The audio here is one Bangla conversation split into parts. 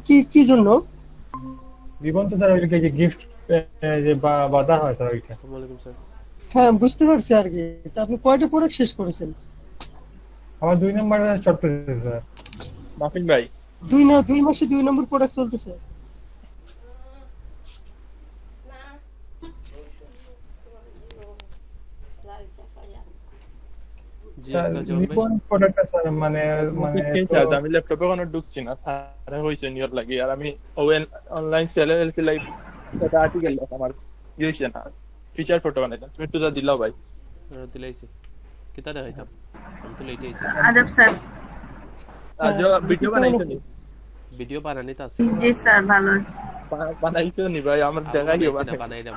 কি কি জন্য? রিবন তো স্যার ওইটাকে যে গিফট যে বাধা হয় স্যার ওইটা। আসসালামু আলাইকুম স্যার। হ্যাঁ, বুঝতে পারছি আর কি। তা আপনি কয়টা প্রোডাক্ট শেষ করেছেন? আমার 2 নম্বরে চলতেছে স্যার। মাফিন ভাই, 2 মাসে 2 নম্বর প্রোডাক্ট চলতেছে? জি স্যার কাজল ভাই। রিবন প্রোডাক্টটা স্যার মানে মুখে মানে স্ক্রিন তো শট আমি ল্যাপটপে কোনো ঢুকছি না স্যার, হয়েছে নিয়র লাগি আর আমি ওয়েন অনলাইন সেলে এলসি লাইভ এটা আর্টিকেল আমার ইউছে না ফিচার ফটো বানাইতাম, তুমি একটু যা দিলাও ভাই। দিলাইছি কিতা দেখাইতাম, আমি তো লেটে আইছি। আদব স্যার। আজ রফিক ভিডিও কেমন বানাইছো আছে? নি? ভিডিও বানানিতে আছে। জি স্যার, ভালো আছি। বানাইছো নি ভাই? আমার আমি দেখাইও বানাইছি না, বানাই। বানাইলাম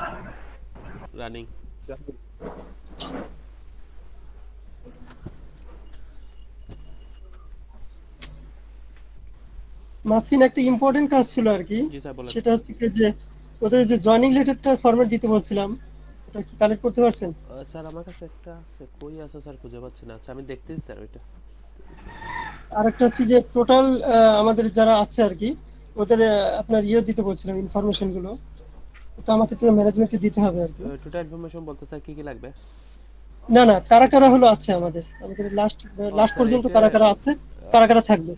রানিং। মাফিন, একটা ইম্পর্টেন্ট কাজ ছিল আর কি। জি স্যার বলেন। সেটা হচ্ছে কি যে ওদের যে জয়েনিং লেটারটা ফরম্যাট দিতে বলছিলাম, ওটা কি কালেক্ট করতে পারছেন? স্যার আমার কাছে একটা আছে, কই আছে স্যার খুঁজে পাচ্ছি না। আচ্ছা আমি দেখতেছি স্যার ওইটা। আর একটা হচ্ছে যে টোটাল আমাদের যারা আছে আর কি, ওদের আপনার দিতে বলছিলাম ইনফরমেশন গুলো। তো আমাকে তো ম্যানেজমেন্টকে দিতে হবে আর কি। টোটাল ইনফরমেশন বলতে স্যার কি কি লাগবে? না না, কারা কারা হলো আছে আমাদের আমাদের লাস্ট লাস্ট স্যার পর্যন্ত এটা কারা কারা আছে, কারা কারা থাকবে।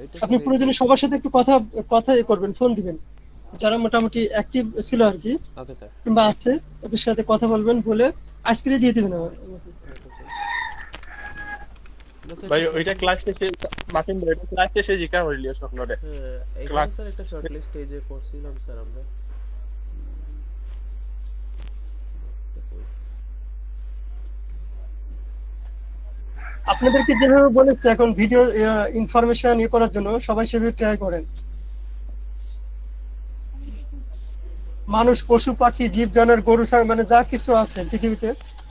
এটা আপনি স্যার প্রয়োজনে সবার সাথে একটু কথা কথা করবেন, ফোন দিবেন, যারা মোটামুটি অ্যাক্টিভ ছিল আর কি ওকে স্যার। কিংবা আছে, ওদের সাথে কথা বলবেন, বলে আজকেই দিয়ে দিবেন আমাকে। না স্যার ভাই ওইটা ক্লাস শেষে মাফিন ভাই ওইটা ক্লাস শেষে জিকা হইলিও স্বপ্নরে এখানে ক্লাস। স্যার একটা শর্ট লিস্ট এই যে করছিলাম স্যার আমরা। আপনাদেরকে যেভাবে বলেছে এখন ভিডিও ইনফরমেশন করার জন্য, সবাই সেভাবে ট্রাই করেন। মানুষ, পশু পাখি, জীব জানোয়ার, গরু ছাগল, মানে যা কিছু আছে পৃথিবীতে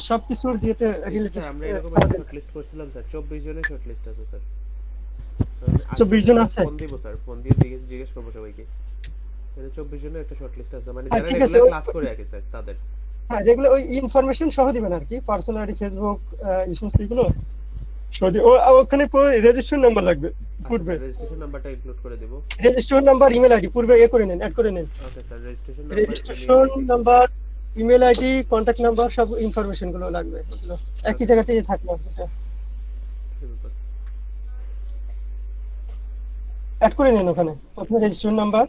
সবকিছুর দিয়েতে এই যে রিলেটেড। স্যার আমরা এরকম একটা শর্ট লিস্ট করছিলাম স্যার, 24 জনের শর্ট লিস্ট আছে স্যার। আজকে 24 জন সবাই আছে? ফোন দিব স্যার, ফোন দিয়ে জিজ্ঞেস করবো সবাইকে। মানে 24 জনের একটা শর্ট লিস্ট আছে, মানে হ্যাঁ, যারা ঠিক আছে। রেগুলার ক্লাস করে রাখে স্যার তাদের। হ্যাঁ, যেগুলো ওই ইনফরমেশন সহ দিবেন আর কি, পার্সোনালি ফেসবুক এই সমস্ত এগুলো সহ ওখানে রেজিস্ট্রেশন নাম্বার লাগবে আচ্ছা পূর্বে। স্যার রেজিস্ট্রেশন নাম্বারটা ইনক্লুড করে দিব। রেজিস্ট্রেশন নাম্বার, ইমেল আইডি পূর্বে করে নেন, অ্যাড করে নেন। Okay sir registration number, email registration ID. Number, email ID, contact number, সব ইনফরমেশন গুলো লাগবে। এগুলো একই জায়গাতেই থাকবে, এটা অ্যাড করে নেন ওখানে। প্রথমে রেজিস্ট্রেশন নাম্বার,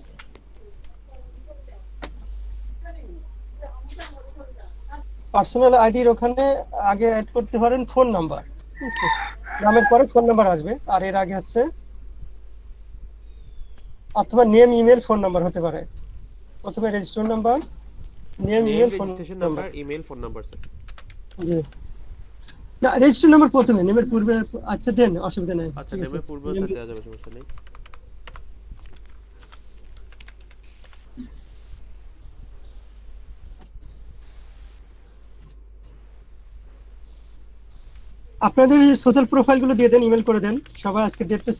পার্সোনাল আইডির ওখানে আগে অ্যাড করতে পারেন ফোন নাম্বার, ঠিক আছে? নামের পরে ফোন নাম্বার আসবে, আর এর আগে হচ্ছে অথবা নেম, ইমেল, ফোন নাম্বার হতে পারে। প্রথমে registration number, name, name, email, phone registration number. Number, email, phone number sir. জি, না, রেজিস্ট্রেশন নাম্বার প্রথমে, নেমের পূর্বে। আচ্ছা দেন, অসুবিধা নাই, আচ্ছা ঠিক আছে। নেমের পূর্বে স্যার দেওয়া যাবে, সমস্যা নেই। আপনাদের এই সোশ্যাল প্রোফাইল গুলো দিয়ে দেন, ইমেল করে দেন। সবাই আজকে ডেটটা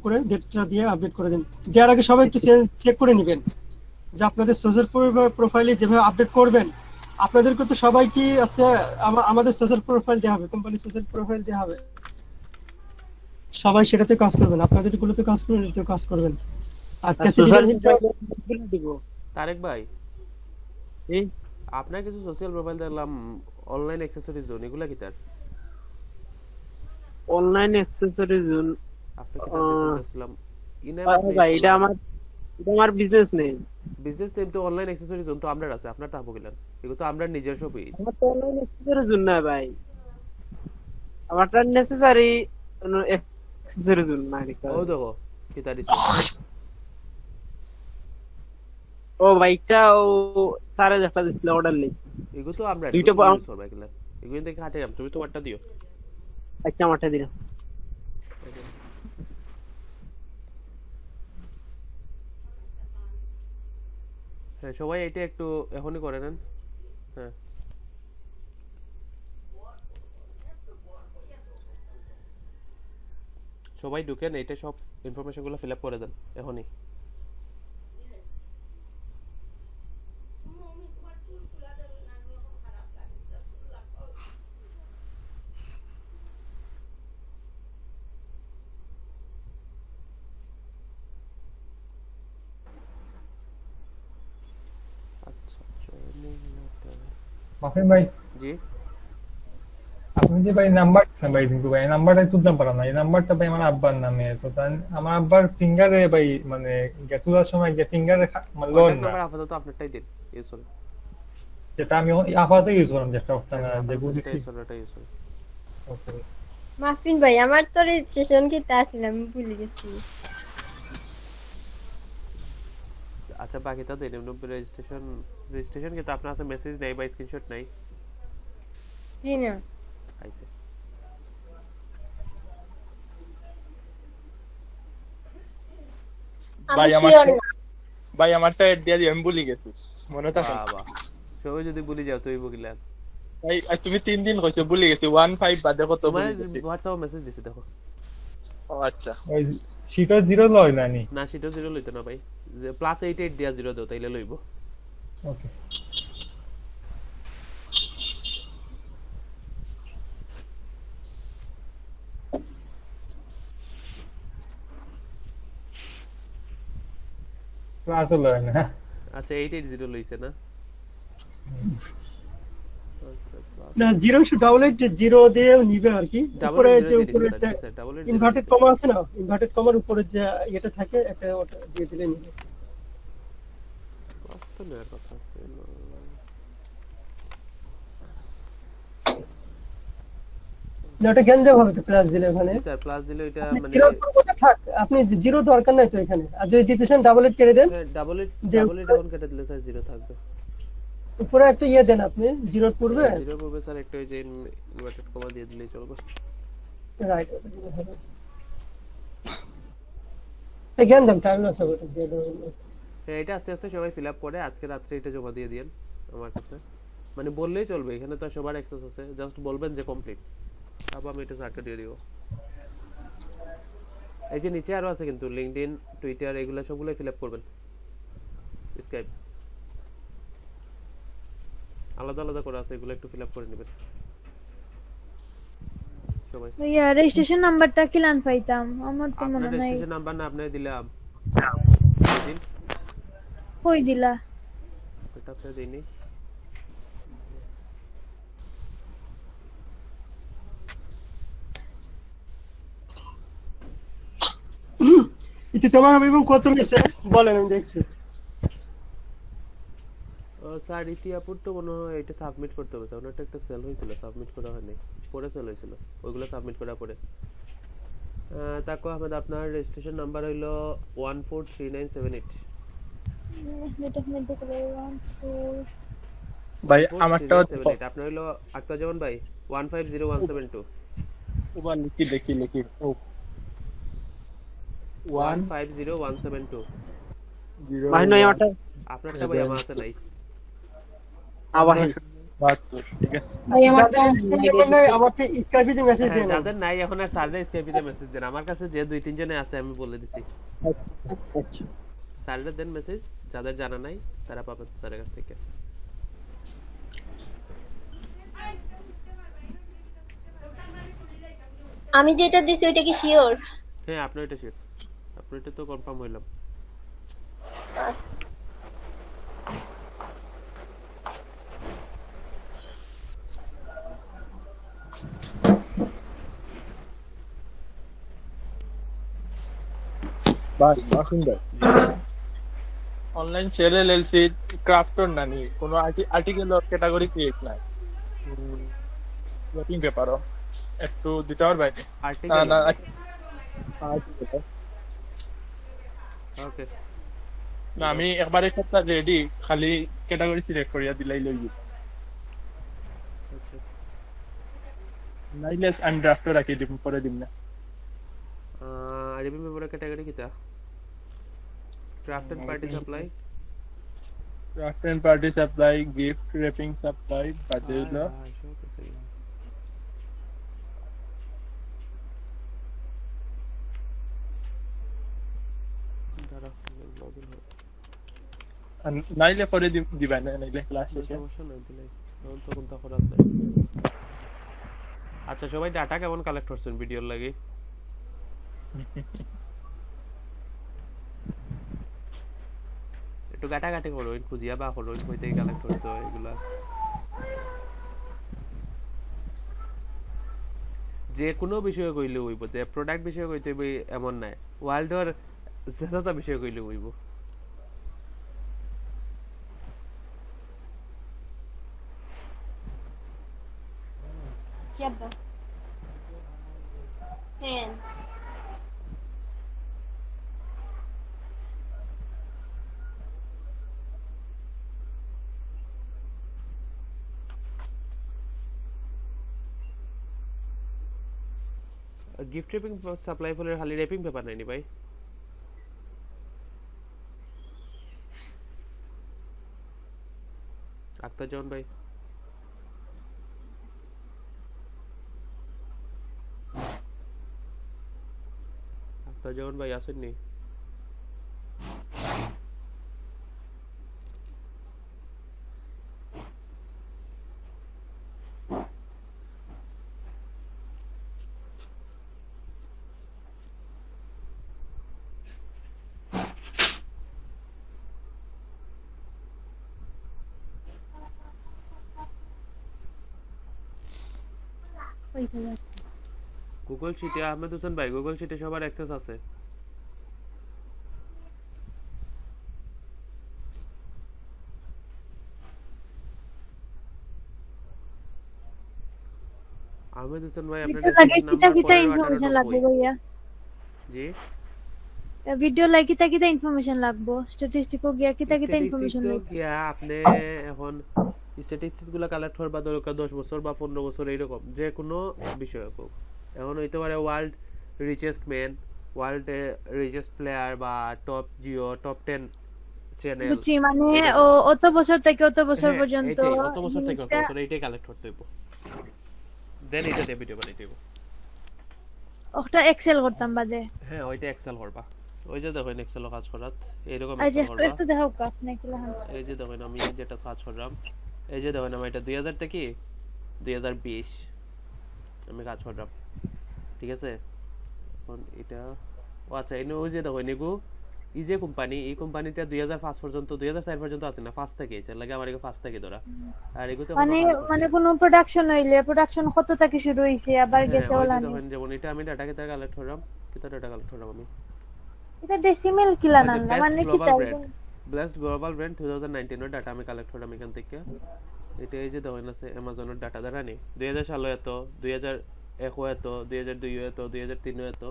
করে ডেটটা দিয়ে আপডেট করে দেন। দেওয়ার আগে সবাই একটু চেক করে নেবেন যে আপনাদের সোশ্যাল প্রোফাইলে যেভাবে আপডেট করবেন, আপনাদেরকে তো সবাই কি আছে, আমাদের সোশ্যাল প্রোফাইল দেওয়া হবে, কোম্পানি সোশ্যাল প্রোফাইল দেওয়া হবে, সবাই সেটাতে কাজ করবেন। আপনাদের গুলোতে কাজ করবেন, এটাতেও কাজ করবেন। আর সোশ্যাল ক্যাসিডি মিডিয়া দিব। তারেক ভাই, এই আপনার কিছু সোশ্যাল প্রোফাইল দেখলাম, অনলাইন অ্যাক্সেসরিজ জোন, এগুলা কি তার? অনলাইন অ্যাক্সেসরিজ আপনি কি তার কিছু দেখছিলাম? ইনাম ভাই, এটা আমার বিজনেস নেই। বিজনেস নেম তো অনলাইন অ্যাক্সেসরিজ জোন তো আমরার আছে, আপনার তা বললেন এগুলো তো আমরা নিজস্ব পেজ। আমার তো অনলাইন অ্যাক্সেসরিজ না ভাই, আমারটা নেসেসারি অ্যাক্সেসরিজ না দেখতে ও হবে। দেখো কি তার দিছে। ও বাইকটা ও 4000 টাকা দিছিল, অর্ডার লইছি। এগুলো তো আমরা দুইটা সব এগুলা, এগুলো দেখে হাটে যাম, তুমি তোমারটা দিও। আচ্ছা আমারটা দিলাম। হ্যাঁ সবাই এটা একটু এখনই করে নেন। হ্যাঁ সবাই ঢুকেন, এটা সব ইনফরমেশন গুলো ফিল আপ করে দেন এখনই। আফিন ভাই জি আপনি যে ভাই নাম্বার দিচ্ছেন ভাই কিন্তু ভাই নাম্বারটা তুলতে পারো না, এই নাম্বারটা ভাই আমার আব্বার নামে, তো আমার আব্বার ফিঙ্গারে ভাই মানে তোলার সময় ফিঙ্গারে মানে লোড না, নাম্বার আপাতত আপনারটাই দিন ইউজ করুন। যেটা আমি আপাতত ইউজ করলাম, যেটা ওটা না যেগুলো দিচ্ছি। ইউজ করুন। ওকে মাফিন ভাই আমার তো রেজিস্ট্রেশন কিতে আসছিল আমি ভুলে গেছি। আচ্ছা বাকিটা দিন, এমনি রেজিস্ট্রেশন কিন্তু আপনার কাছে মেসেজ নেই বা স্ক্রিনশট নাই? জি না আইছে। ভাই আমি আমার শিওর না। ভাই আমারটা এড দিয়ে আমি ভুলে গেছি, মনে থাকে? বাবা সবাই যদি ভুলে যাও তুই বগিলা ভাই আর তুমি 3 দিন কইছো ভুলে গেছি, 15 বাদে কত তোমার ভুলে গেছি। হোয়াটসঅ্যাপে মেসেজ দিছি দেখো। ও আচ্ছা ওই শিকার জিরো লয় না নি? না সেটাও জিরো লইতো না ভাই, যে +88 দিয়া জিরো দাও তাইলে লইব। ওকে ক্লাস লয় না। আচ্ছা 880 লইছে না? না জিরো ডাবল এইট জিরো দিয়ে নিবে আর কি, উপরে যে উপরে ইনভার্টেড কমা আছে না, ইনভার্টেড কমার উপরে যে এটা থাকে একটা ওটা দিয়ে দিলে নিবে। কষ্ট নেওয়ার কথা আছে না। না ওটা গ্যাঞ্জাম হবে তো প্লাস দিলে ওখানে। স্যার প্লাস দিলে এটা আপনি মানে জিরো ওটা থাক, আপনি জিরো দরকার নাই তো এখানে, আর যদি দিতেছেন ডাবল এইট কেটে দেন, ডাবল এইট এখন কেটে দিলে স্যার জিরো থাকবে। উপরে একটা ইয়ে দেন আপনি জিরোর পূর্বে। জিরো পূর্বে স্যার একটা ওই যে ইনভার্টেড কমা দিয়ে দিলেই চলবে। রাইট গ্যাঞ্জাম টাইম লস হবে, ওটা দিয়ে দেবেন। হ্যাঁ এটা আস্তে আস্তে সবাই ফিল আপ করে আজকে রাত্রে এটা জমা দিয়ে দিয়েন আমার কাছে, মানে বললেই চলবে, এখানে তো সবার অ্যাক্সেস আছে, জাস্ট বলবেন যে কমপ্লিট, তারপর আমি এটা স্যারকে দিয়ে দিব। এই যে নিচে আরো আছে কিন্তু লিংকডইন, টুইটার এগুলা সবগুলাই ফিল আপ করবেন, স্কাইপ আলাদা আলাদা করে আছে, এগুলো একটু ফিল আপ করে নেবেন সবাই। ভাইয়া রেজিস্ট্রেশন নাম্বারটা কি লান পাইতাম? আমার তো মনে আপনার নাই। রেজিস্ট্রেশন নাম্বার না আপনি দিলাম দিন, কই দিলা? এটা আপনি দেইনি। ইতি তোমার এবং কত নিছে বলেন আমি দেখছি। স্যার ইতিহাপুর তো মনে হয় এটা সাবমিট করতে হবে স্যার, ওনারটা একটা সেল হয়েছিল সাবমিট করা হয়নি, পরে সেল হয়েছিল, ওইগুলো সাবমিট করার পরে। তাকো আহমেদ আপনার রেজিস্ট্রেশন নাম্বার হইলো 143978। এটা আমি দেখতে পারি 14 ভাই আমারটাও 143978 আপনার হইলো আক্তার জামান ভাই 150172 ওবার লিখি ও 150172 ভাই নয় আমারটা আপনারটা ভাই আমার আছে নাই। আবার 72 ঠিক আছে। আমাকে স্কাইপে দিয়ে মেসেজ হ্যাঁ, দেন। যাদের নাই এখন আর স্যারদের স্কাইপে মেসেজ দেন, আমার কাছে যে 2-3 জনে আছে আমি বলে দিছি, আচ্ছা আচ্ছা স্যারদের দেন মেসেজ, যাদের জানা নাই তারা পাবেন স্যারের কাছ থেকে। আমি যেটা দিছি ওইটা কি শিওর? হ্যাঁ আপনার এটা শিট, আপনার এটা তো কনফার্ম হইলাম। আচ্ছা বাস সুন্দর অনলাইন সেল এলএলসি ক্রাফটর নানি কোনো আর্টিকেল অর ক্যাটাগরি ক্রিয়েট নাই, ওয়ার্কিং পেপারও একটু দিতে পারবে? আর্টিকেল না ওকে না আমি একবারে সপ্তাহ রেডি, খালি ক্যাটাগরি সিলেক্ট করিয়া দিলাই লই যাব, আচ্ছা নাইলেস আমি ড্রাফটও রাখি দিব পরে দিম না। আরবি মেমোরি ক্যাটাগরি কিটা? Craft and party supply, craft and party supply, gift wrapping supply বাদে হলো নাইলে পরে দিবা না, নাইলে ক্লাস শেষে। সমস্যা নাই দিলে তখন তখন তখন রাত নাই। আচ্ছা সবাই ডাটা কেমন কালেক্ট করছেন ভিডিওর লাগি? একটু গাটাগাটি করো, খুঁজিয়া বা করো কই থেকে কালেক্ট করছো এগুলা। যে কোনো বিষয়ে কইলে হইব, যে প্রোডাক্ট বিষয়ে কইতে হইব এমন নাই, ওয়ার্ল্ডর চেষ্টা বিষয়ে কইলে হইব। কি আব্বা হ্যাঁ গিফট র্যাপিং সাপ্লাই ফলের খালি র্যাপিং পেপার নাইনি ভাই। আক্তার জামান ভাই, আক্তার জামান ভাই আসেননি? ওইটা যাচ্ছে গুগল শিটে আহমেদ হোসেন ভাই, গুগল শিটে সবার অ্যাক্সেস আছে। আহমেদ হোসেন ভাই, আপনার ভিডিও লাগে কিতা কিতা 15 ইনফরমেশন লাগবে 18 ভাইয়া? জি ভিডিও লাগে কিতা কিতা ইনফরমেশন লাগবে? স্ট্যাটিস্টিকও গিয়া কিতা কিতা ইনফরমেশন Statistics-ও লাগবে? গিয়া আপনি এখন স্ট্যাটিস্টিক্স গুলা কালেক্ট করবা দরকার 10 বছর বা 15 বছর এইরকম যে কোনো বিষয় হোক। এখন হইতে পারে world richest man, world richest player, বা টপ জিও, টপ 10 চ্যানেল। বুঝছি, মানে অত বছর থেকে অত বছর পর্যন্ত অত বছর থেকে অত জিনিসটা- বছর এইটাই কালেক্ট করতে হইব, দেন এটা দিয়ে ভিডিও বানাইতে হইব। ওটা এক্সেল করতাম বাদে। হ্যাঁ ওইটা এক্সেল করবা, ওই যে দেখেন এক্সেল কাজ করাত এরকম আজ এক্সেল করবা। একটু দেখাও কা নাকি লাহান। এই যে দেখেন আমি যেটা কাজ করলাম, এই যে দেখেন আমি এটা 2000 থেকে 2020 আমি কাজ করলাম, ঠিক আছে। এখন এটা ও আচ্ছা, এনে ওই যে দেখেন এগু এই যে কোম্পানি, এই কোম্পানিতে 2005 পর্যন্ত 2004 পর্যন্ত আছে না, 5 থেকে এসে লাগে আমার এগু 5 থেকে ধরা, আর এগুতে মানে কোনো প্রোডাকশন হইলে প্রোডাকশন কত থেকে শুরু হইছে আবার গেছে ওলা নি। দেখেন যেমন এটা আমি ডাটা কেটে কালেক্ট করলাম, কিতা ডাটা কালেক্ট করলাম আমি, এটা ডেসিমেল কিলা না মানে কি তাই? ব্লেসড গ্লোবাল ব্র্যান্ড 2019 এর ডাটা আমি কালেক্ট করলাম এখান থেকে। এটা এই যে দেখেন আছে অ্যামাজনের ডাটা দ্বারা নি 2000 সালে এত, 2001 এত, 2002 এত, 2003 এত,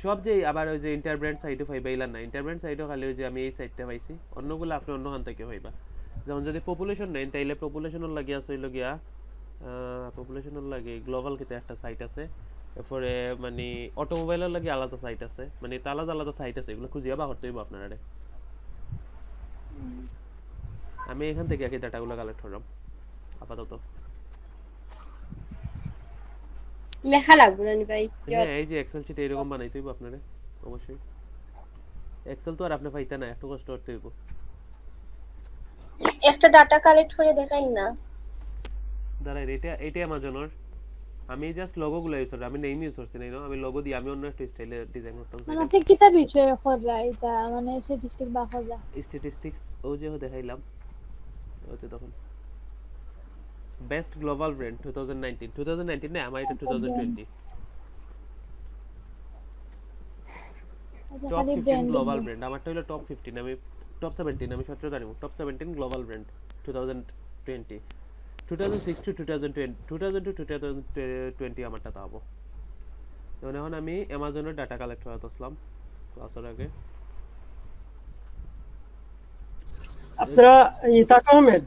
সব যে আবার ওই যে ইন্টারব্র্যান্ড সাইটে পাইবা ইলা না, ইন্টারব্র্যান্ড সাইটও খালি ওই যে আমি এই সাইটটা পাইছি, অন্যগুলো আপনি অন্য খান থেকে পাইবা। যেমন যদি পপুলেশন নেন তাইলে পপুলেশনের লাগি আছে হইলো গিয়া পপুলেশনের লাগে গ্লোবাল কিতে একটা সাইট আছে, এরপরে মানে অটোমোবাইলের লাগে আলাদা সাইট আছে, মানে এটা আলাদা আলাদা সাইট আছে, এগুলো খুঁজিয়া বা করতে হইব আপনারা। আমি এখান থেকে একই ডাটাগুলো কালেক্ট করলাম আপাতত। লেখা লাগবে জানি ভাই। হ্যাঁ এই যে এক্সেল শিট এরকম বানাইতে হইব আপনারা, অবশ্যই। এক্সেল তো আর আপনি পাইতা না, একটু কষ্ট করতে হইব। একটা ডাটা কালেক্ট করে দেখাই না। দাঁড়াই এটা অ্যামাজনের, আমি জাস্ট লোগোগুলো ইউজ করি, আমি নেম ইউজ করছি না, আমি লোগো দিয়ে আমি অন্য একটা স্টাইলে ডিজাইন করতাম। মানে আপনি কিতা বিষয়ে কররা এটা মানে স্ট্যাটিস্টিক বা খোঁজা? স্ট্যাটিস্টিক্স ও যে দেখাইলাম ওতে তখন বেস্ট গ্লোবাল ব্র্যান্ড 2019 না, আমার এটা 2020 আচ্ছা টপ খালি 15 ব্র্যান্ড গ্লোবাল ব্র্যান্ড, আমারটা হলো টপ 15, আমি টপ 17, আমি 17 জানি, top 17 global brand 2020, 2006 to 2020, 2000 to 2020 আমারটা তাবো। এখন আমি অ্যামাজনের ডাটা কালেক্ট করতে আসলাম ক্লাসের আগে। আপনারা এই তাকা আহমেদ,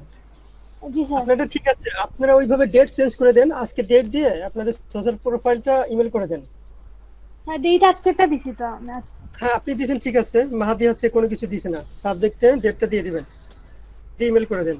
জি স্যার। আপনাদের ঠিক আছে, আপনারা ওইভাবে ডেট চেঞ্জ করে দেন, আজকে ডেট দিয়ে আপনাদের সোশ্যাল প্রোফাইলটা ইমেল করে দেন। স্যার ডেট আজকেটা দিছি তো আমি আজকে। হ্যাঁ আপনি দিয়েছেন ঠিক আছে, মাহাদি হচ্ছে কোনো কিছু দিছে না, সাবজেক্টে ডেটটা দিয়ে দিবেন, দিয়ে ইমেল করে দেন।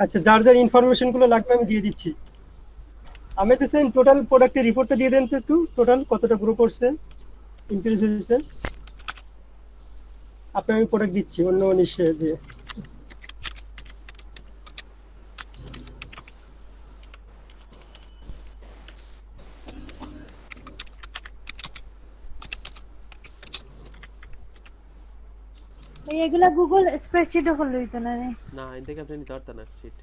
আচ্ছা, যার যার ইনফরমেশন গুলো লাগবে আমি দিয়ে দিচ্ছি। আমি তো স্যার টোটাল প্রোডাক্টের রিপোর্টটা দিয়ে দেন তো একটু, টোটাল কতটা গ্রুপ করছে, ইনক্রিজ হয়েছে। আপনার আমি প্রোডাক্ট দিচ্ছি অন্য নিশ্চয় যে এগুলা গুগল স্প্রেডশিটে হলো হইতো না রে। না এখান থেকে আপনি নিতে পারতেন না শিট।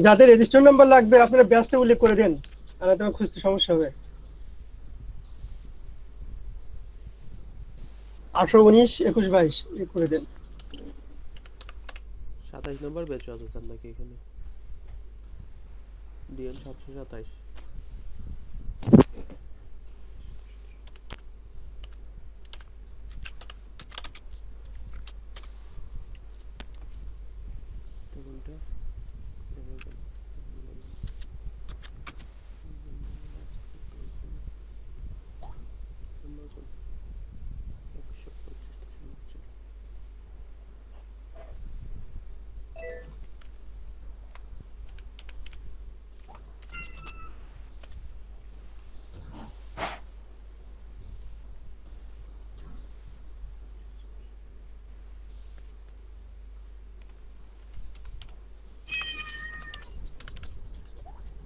যাদের রেজিস্টার নাম্বার লাগবে আপনারা ব্যাচটা উল্লেখ করে দেন, আর তোমার খুঁজতে সমস্যা হবে। 18, 19, 21, 22 করে দেন। 27 নম্বর ব্যাচ আছে স্যার নাকি এখানে? ডিএম 727। কোনটা?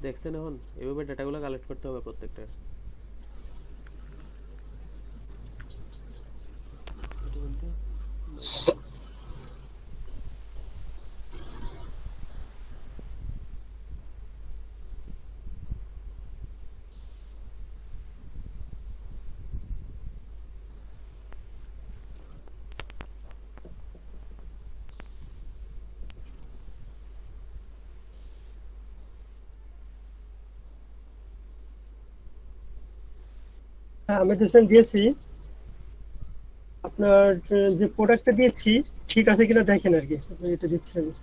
দেখছেন এখন এভাবে ডেটাগুলো কালেক্ট করতে হবে প্রত্যেকটা। হ্যাঁ আমি ডিসিশন দিয়েছি, আপনার যে প্রোডাক্টটা দিয়েছি ঠিক আছে কিনা দেখেন আর কি, আপনি এটা দিচ্ছি আমি।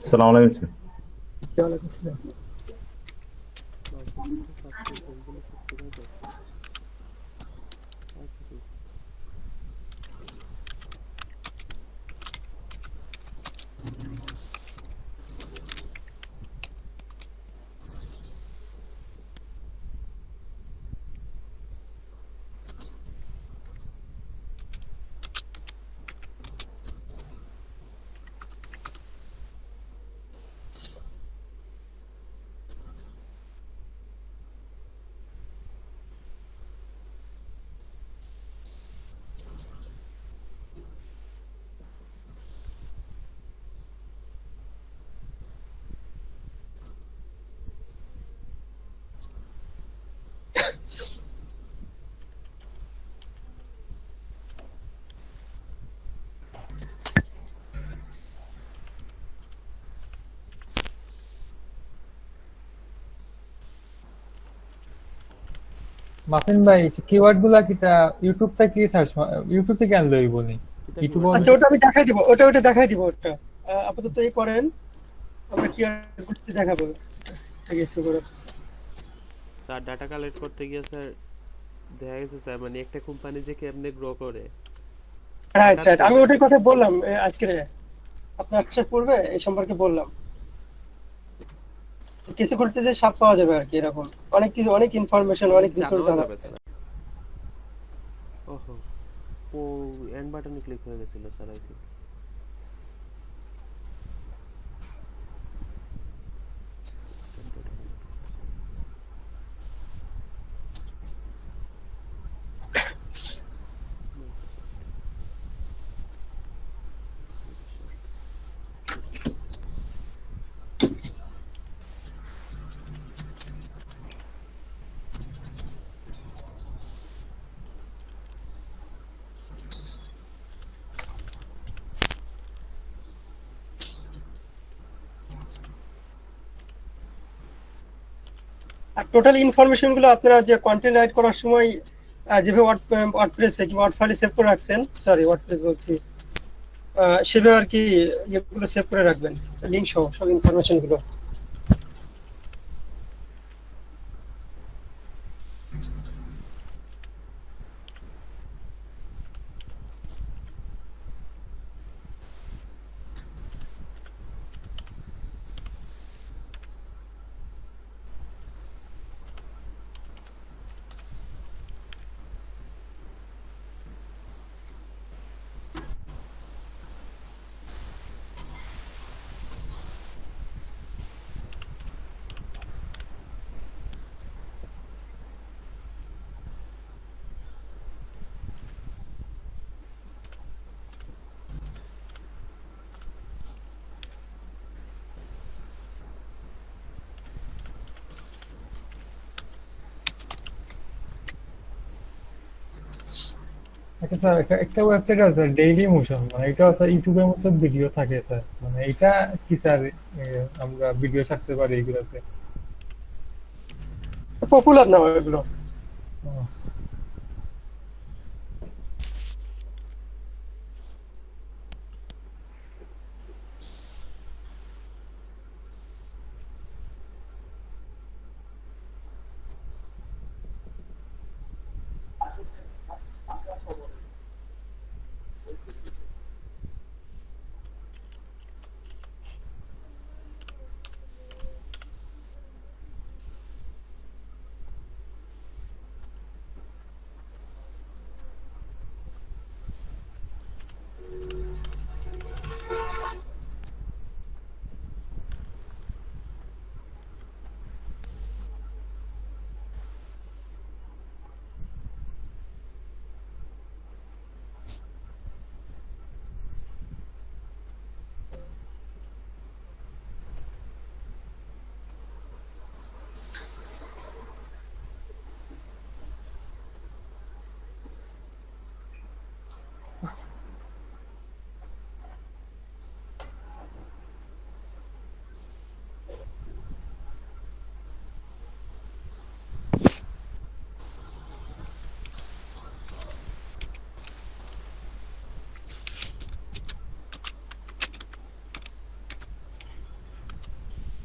আসসালামু আলাইকুম স্যার। ওয়ালাইকুম আসসালাম। মাফিন ভাই কিওয়ার্ড গুলা কিটা ইউটিউব থেকে সার্চ, ইউটিউব থেকে আনলে হইব নি? ইউটিউব আচ্ছা ওটা আমি দেখাই দিব, ওটা দেখাই দিব। ওটা আপাতত এই করেন, আমরা কি আর করতে দেখাবো। ঠিক আছে করে স্যার ডাটা কালেক্ট করতে গিয়ে স্যার দেখা গেছে স্যার মানে একটা কোম্পানি যে কেমনে গ্রো করে। রাইট রাইট, আমি ওটার কথা বললাম আজকে আপনার আজকে পূর্বে এই সম্পর্কে বললাম। কিছু করতে যে সাপ পাওয়া যাবে আর কি, এরকম অনেক কিছু, অনেক ইনফরমেশন, অনেক রিসোর্স জানা যাবে স্যার। ওহো ও এন্ড বাটনে ক্লিক হয়ে গেছিল স্যার আই থিংক। আর টোটাল ইনফরমেশন গুলো আপনারা যে কন্টেন্ট রাইট করার সময় যেভাবে ওয়ার্ডপ্রেসে কিংবা ওয়ার্ড ফাইলে সেভ করে রাখছেন, সরি ওয়ার্ডপ্রেস বলছি, সেভাবে আর কি ইয়েগুলো সেভ করে রাখবেন, লিঙ্ক সহ সব ইনফরমেশন গুলো। আচ্ছা স্যার, একটা ওয়েবসাইট আছে ডেইলি মোশন, মানে এটা আছে ইউটিউবের মতো ভিডিও থাকে স্যার, মানে এটা কি স্যার আমরা ভিডিও ছাড়তে পারি এগুলোতে? পপুলার না এগুলো। ও,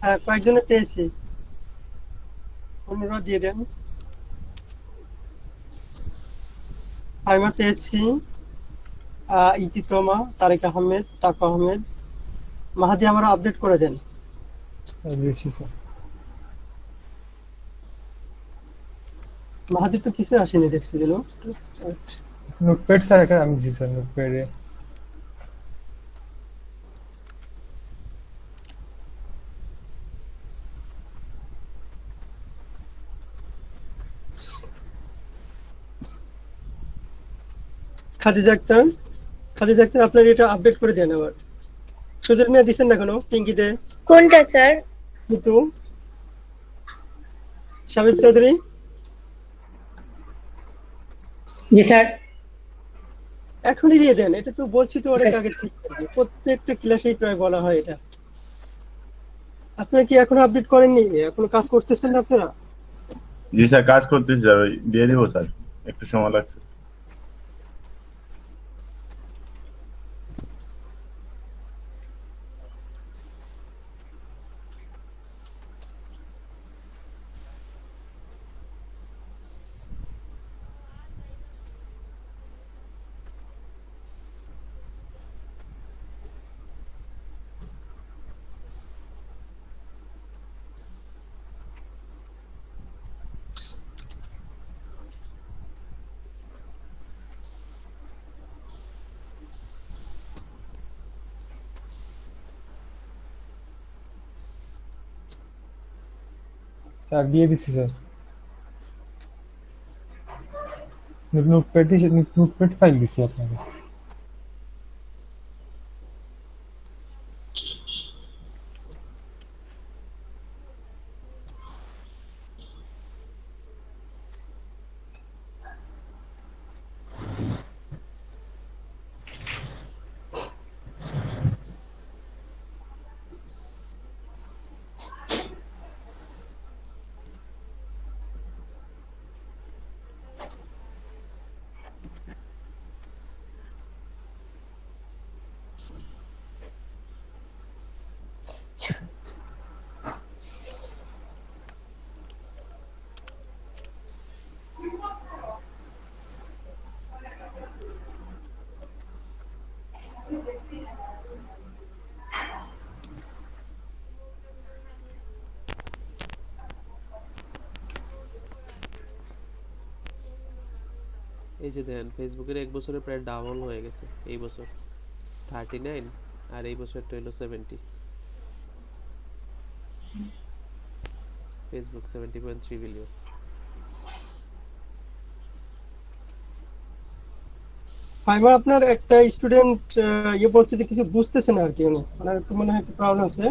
হ্যাঁ, কয়েকজনের পেয়েছি, অন্যরা দিয়ে দেন। ফাইমা পেয়েছি, ইতি তোমা, তারেক আহমেদ, তাকু আহমেদ, মাহাদি আমার আপডেট করে দেন। স্যার দিচ্ছি স্যার। মাহাদির তো কিছু আসেনি দেখছি যেন। নোটপ্যাড স্যার এটা আমি দিচ্ছি স্যার, নোটপ্যাডে। খাদিজা আক্তার, খাদিজা আক্তার আপনার এটা আপডেট করে দেন আবার। সুজন মিয়া দিচ্ছেন না কোনো পিঙ্কিতে? কোনটা স্যার? কিন্তু শামিম চৌধুরী, জি স্যার। এখনই দিয়ে দেন, এটা তো বলছি তো অনেক আগে ঠিক করবে, প্রত্যেকটা ক্লাসেই প্রায় বলা হয় এটা। আপনারা কি এখনো আপডেট করেননি? এখনো কাজ করতেছেন না আপনারা? জি স্যার, কাজ করতেছি স্যার, ওই দিয়ে দিব স্যার, একটু সময় লাগছে। স্যার দিয়ে দিচ্ছি স্যার। নোটপ্যাড ফাইল দিচ্ছি আপনাকে। এই যে দেখেন ফেসবুকের 1 বছরে প্রায় ডাবল হয়ে গেছে এই বছর 39 আর এই বছরটা হলো 70 ফেসবুক 70.3 বিলিয়ন ফাইমা আপনার একটা স্টুডেন্ট বলছে যে কিছু বুঝতেছে না আর কি, উনি ওনার একটু মনে হয় একটু প্রবলেম আছে,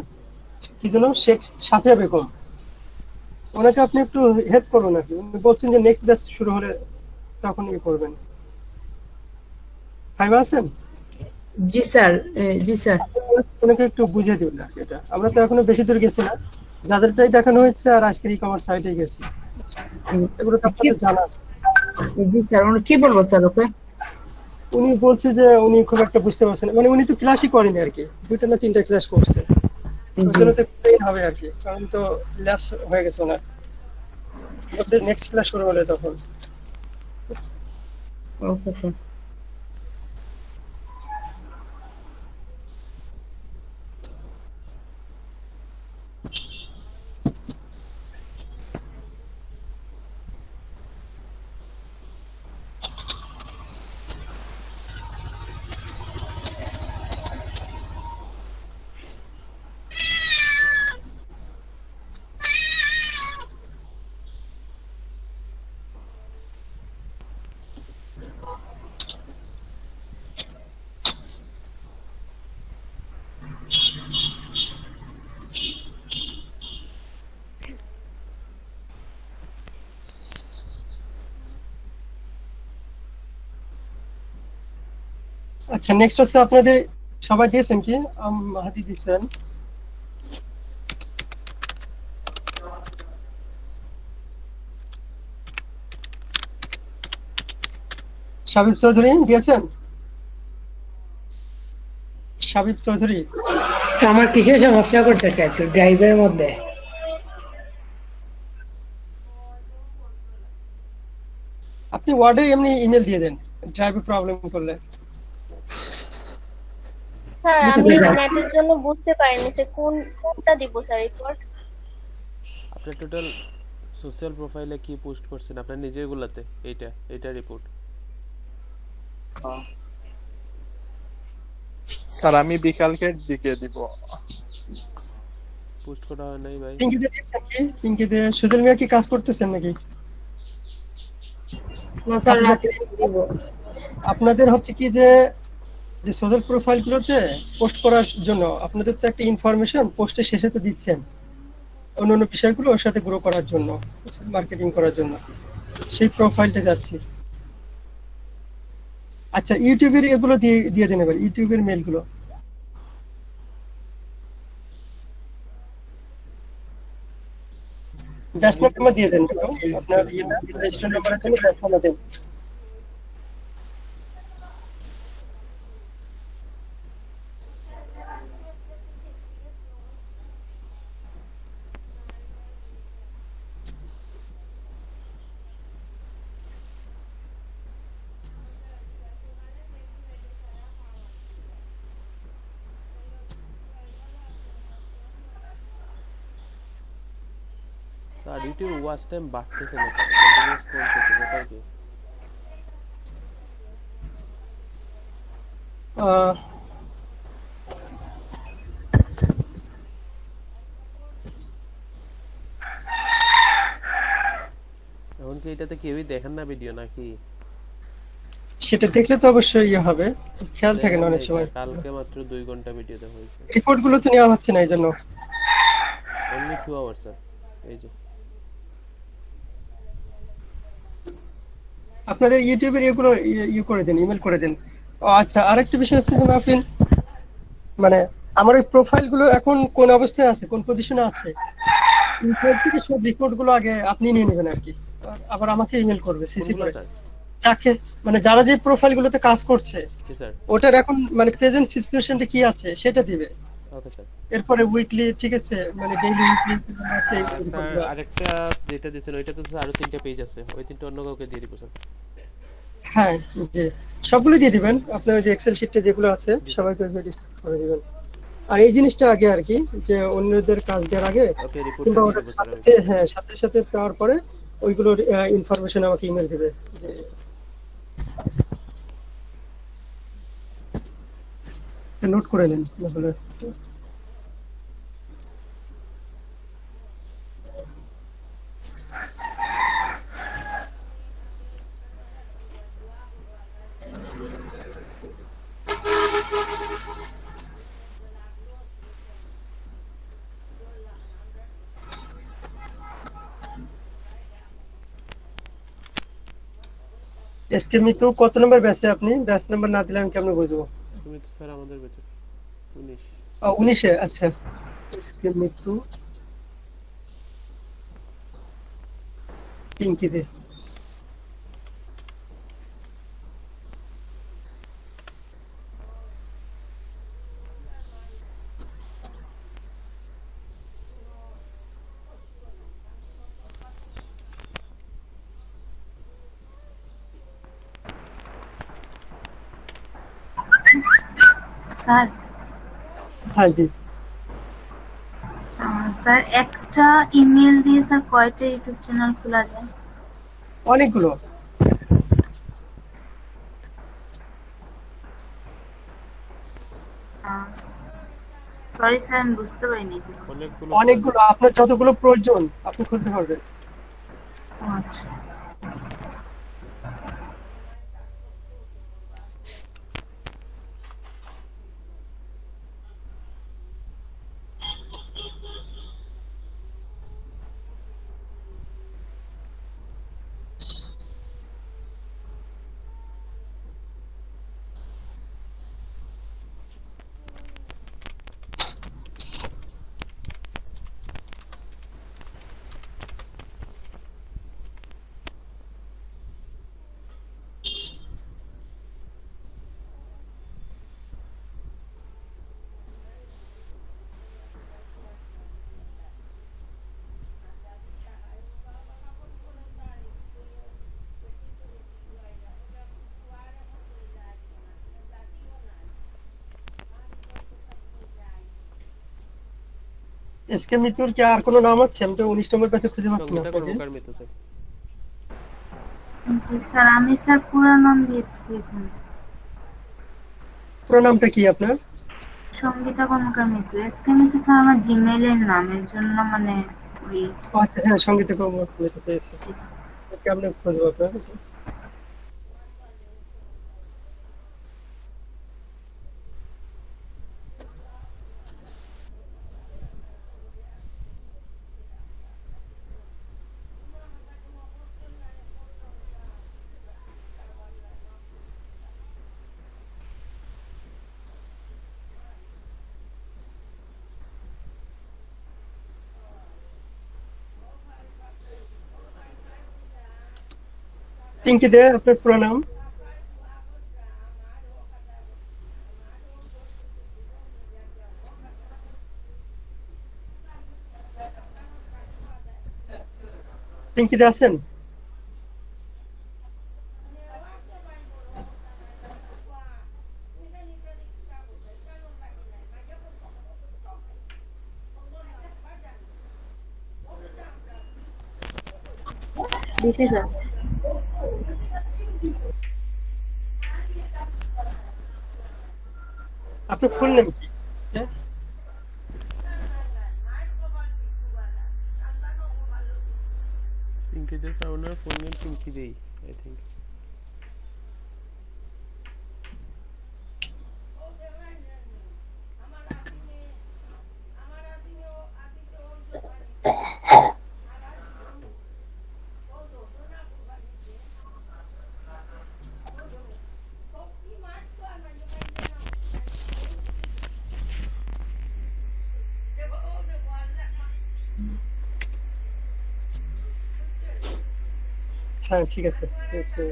কি যেন শেখ সাফিয়া বেগম, ওনাকে আপনি একটু হেল্প করবেন আর কি। উনি বলছেন যে নেক্সট ব্যাচ শুরু হলে তখন করবেন। ফাইমা আছেন? জি স্যার, জি স্যার। ওনাকে একটু বুঝিয়ে দিবেন আর কি। এটা আমরা তো এখনো বেশি দূর গেছি না, যাদেরটাই দেখানো হয়েছে আর আজকের ই-কমার্স সাইটে গেছি, এগুলো তো আপনাদের জানা আছে। জি স্যার, উনি কি বলবো স্যার ওকে? উনি বলছে যে উনি খুব একটা বুঝতে পারছেন না, মানে উনি তো ক্লাসই করেনি আর কি, 2টা না 3টা ক্লাস করছে, ওর জন্য তো পেইন হবে আর কি, কারণ তো ল্যাপস হয়ে গেছে ওনার। বলছে নেক্সট ক্লাস শুরু হলে তখন। Okay sir. আচ্ছা, নেক্সট হচ্ছে আপনাদের সবাই দিয়েছেন কি? মাহাদি দিয়েছেন, শাবিব চৌধুরী দিয়েছেন? শাবিব চৌধুরী, আমার কিসের সমস্যা করতেছে একটু ড্রাইভের মধ্যে? আপনি ওয়ার্ডে এমনি ইমেল দিয়ে দেন ড্রাইভে প্রবলেম করলে। স্যার আমি নেটের জন্য বুঝতে পারিনি যে কোনটা দিব স্যার রিপোর্ট। আপনার টোটাল সোশ্যাল প্রোফাইলে কি পোস্ট করছেন আপনার নিজেরগুলাতে, এইটা রিপোর্ট। স্যার আমি বিকালকের দিকে দিব। পোস্ট করা হয় নাই ভাই। পিঙ্কিতে দিয়েছেন কি? পিঙ্কিতে সুজল মিয়া কি কাজ করতেছেন নাকি? না স্যার, রাতে দিব। আপনাদের হচ্ছে কি যে সোশ্যাল প্রোফাইল গুলোতে পোস্ট করার জন্য আপনাদের তো একটা ইনফরমেশন পোস্টের শেষে তো দিচ্ছেন, অন্যান্য বিষয়গুলো ওর সাথে গ্রো করার জন্য, মার্কেটিং করার জন্য সেই প্রোফাইলটা যাচ্ছে। আচ্ছা, ইউটিউবের এগুলো দিয়ে দেন এবার, ইউটিউবের মেলগুলো। ব্যাচ নাম্বার দিয়ে দেন একটু, আপনার রেজিস্টার নাম্বারের জন্য ব্যাচ নাম্বার দেন। স্যার ইউটিউব ওয়াচ টাইম বাড়তেছে না স্যার, কন্টিনিউয়াস কমতেছে, ব্যাপার কি? এখন কি এটাতে কেউই দেখেন না ভিডিও নাকি? সেটা দেখলে তো অবশ্যই ইয়ে হবে, খেয়াল থাকে না অনেক সময়। কালকে মাত্র 2 ঘন্টা ভিডিও দেখা হয়েছে। রিপোর্ট গুলো তো নেওয়া হচ্ছে না এই জন্য। Only 2 hours sir. এই যে আপনাদের ইউটিউবের এগুলো ইয়ে করে দেন, ইমেল করে দেন। আচ্ছা, আরেকটা বিষয় হচ্ছে যে মাহফিন, মানে আমার ওই প্রোফাইল গুলো এখন কোন অবস্থায় আছে, কোন পজিশনে আছে, ইউটিউব থেকে সব রিপোর্ট গুলো আগে আপনি নিয়ে নেবেন আর কি, আবার আমাকে ইমেল করবে সিসি করে। যাকে মানে যারা যে প্রোফাইল গুলোতে কাজ করছে জি স্যার, ওটার এখন মানে প্রেজেন্ট সিচুয়েশনটা কি আছে সেটা দিবে। Okay sir. এরপরে উইকলি, ঠিক আছে, মানে ডেইলি উইকলি স্যার আরেকটা যেটা দিয়েছেন ওইটা তো আরো 3টা পেজ আছে, ওই 3টা অন্য কাউকে দিয়ে দিব স্যার। হ্যাঁ, জি, সবগুলো দিয়ে দিবেন। আপনার ওই যে এক্সেল শিটে যেগুলো আছে সবাইকে ডিস্ট্রিবিউট করে দিবেন। আর এই জিনিসটা আগে আর কি, যে অন্যদের কাজ দেওয়ার আগে ওকে রিপোর্ট কিংবা দিয়ে ওটা দিব স্যার আমি। হ্যাঁ সাথে সাথে পাওয়ার পরে ওইগুলোর ইনফরমেশন আমাকে ইমেল দিবে যে নোট করে নেন তাহলে। এসকে মিতু কত নম্বর ব্যাচে আপনি? ব্যাচ নাম্বার না দিলে আমি কেমনে বুঝবো? তুমি তো স্যার আমাদের বেঁচে 19। 19-এ। আচ্ছা, এসকে মিতু পিঙ্কি দে। স্যার হ্যাঁ জি, স্যার একটা ইমেল দিয়ে স্যার কয়টা ইউটিউব চ্যানেল খোলা যায়? অনেকগুলো। সরি স্যার আমি বুঝতে পারিনি। অনেকগুলো, আপনার যতগুলো প্রয়োজন আপনি খুলতে পারবেন। আচ্ছা, এসকে মিতুর কি আর কোনো নাম আছে? আমি তো 19 নম্বর কাছে খুঁজে পাচ্ছি না সঙ্গীতা আপনাকে। কর্মকার মিতু স্যার। জি স্যার আমি স্যার পুরো নাম দিয়েছি এখানে। পুরো নামটা কি আপনার? সঙ্গীতা কর্মকার মিতু। এসকে মিতু স্যার আমার জিমেইলের নাম, এর জন্য মানে ওই। ও আচ্ছা, হ্যাঁ সঙ্গীত কর্মকার পেয়েছি। কেমনে খুঁজবো আপনার? পিঙ্কি দে আপনার পুরো নাম? পিঙ্কি দে আছেন? দিছি স্যার। আপনার ফুল নেম কি? পিঙ্কি দে স্যার, ওনার ফুল নেম পিঙ্কি দেই আই থিঙ্ক। হ্যাঁ ঠিক আছে, ঠিক আছে।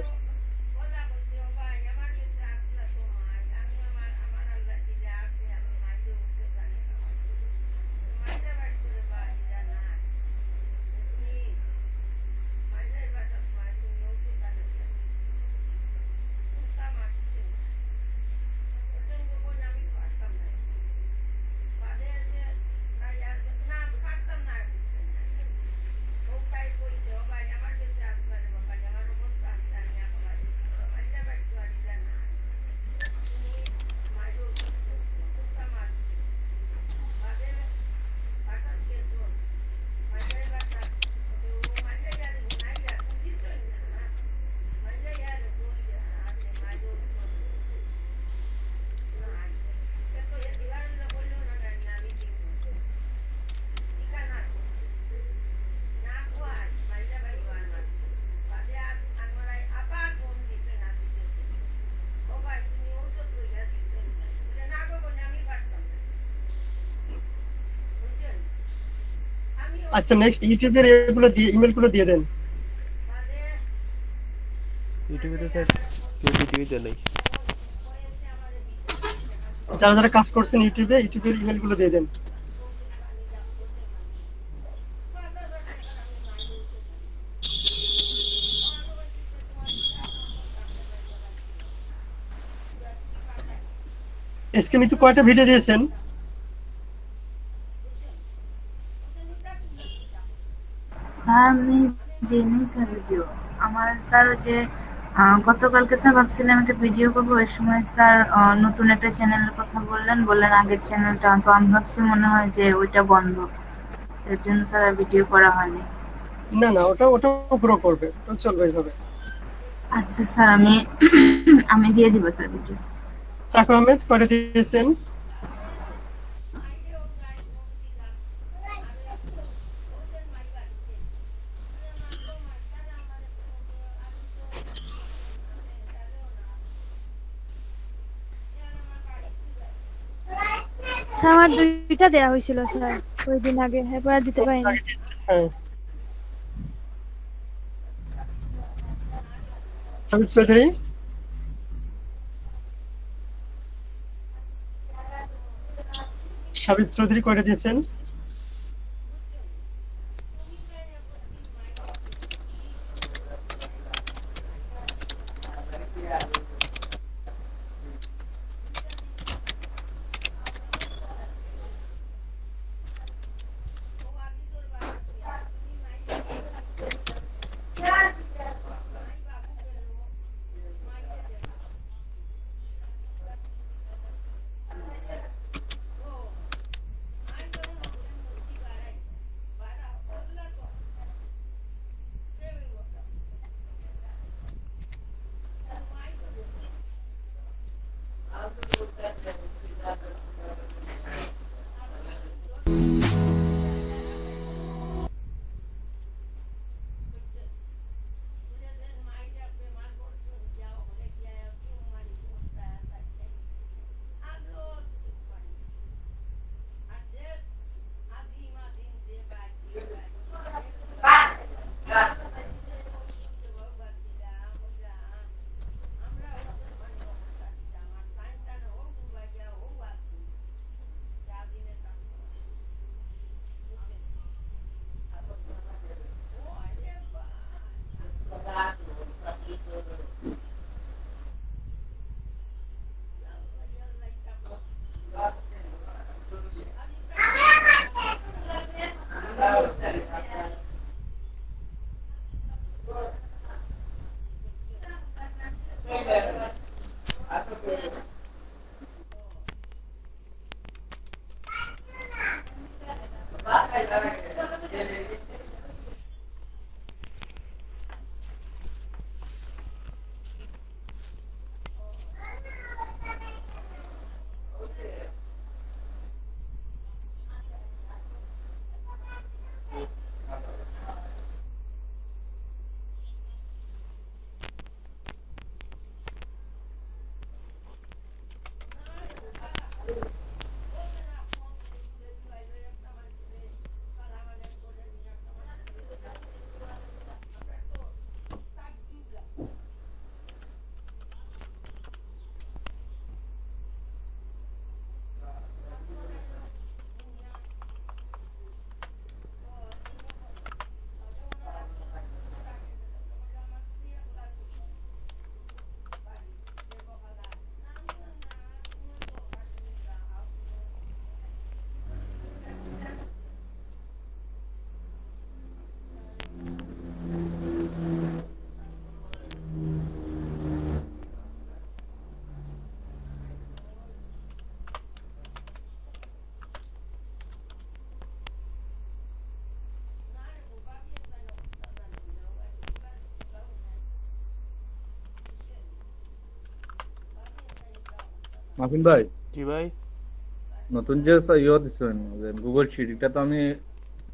আচ্ছা নেক্সট ইউটিউবের এগুলো দিয়ে ইমেল গুলো দিয়ে দেন। ইউটিউবে তো স্যার কেউ ভিডিও দেয় নাই। যারা যারা কাজ করছেন ইউটিউবের ইমেল গুলো দিয়ে দেন। এসকে মিতু কয়টা ভিডিও দিয়েছেন? স্যার আমি দিইনি স্যার ভিডিও। আমার স্যার হচ্ছে গতকালকে স্যার ভাবছিলাম একটা ভিডিও করবো, ওই সময় স্যার নতুন একটা চ্যানেলের কথা বললেন আগের চ্যানেলটা, তো আমি ভাবছি মনে হয় যে ওইটা বন্ধ, এর জন্য স্যার আর ভিডিও করা হয়নি। না না, ওটা গ্রো করবে, ওটা চলবে এইভাবে। আচ্ছা স্যার আমি আমি দিয়ে দিব স্যার ভিডিও। তাকু আহমেদ কয়টা দিয়েছেন? স্যার আমার 2টা দেয়া হয়েছিল স্যার ওই দিন আগে, এরপর আর দিতে পারিনি। হ্যাঁ সাবিত চৌধুরী কয়টা দিয়েছেন? মাফিন ভাই, জি ভাই। নতুন যে ইয়ে দিচ্ছেন যে গুগল শিট, এটা তো আমি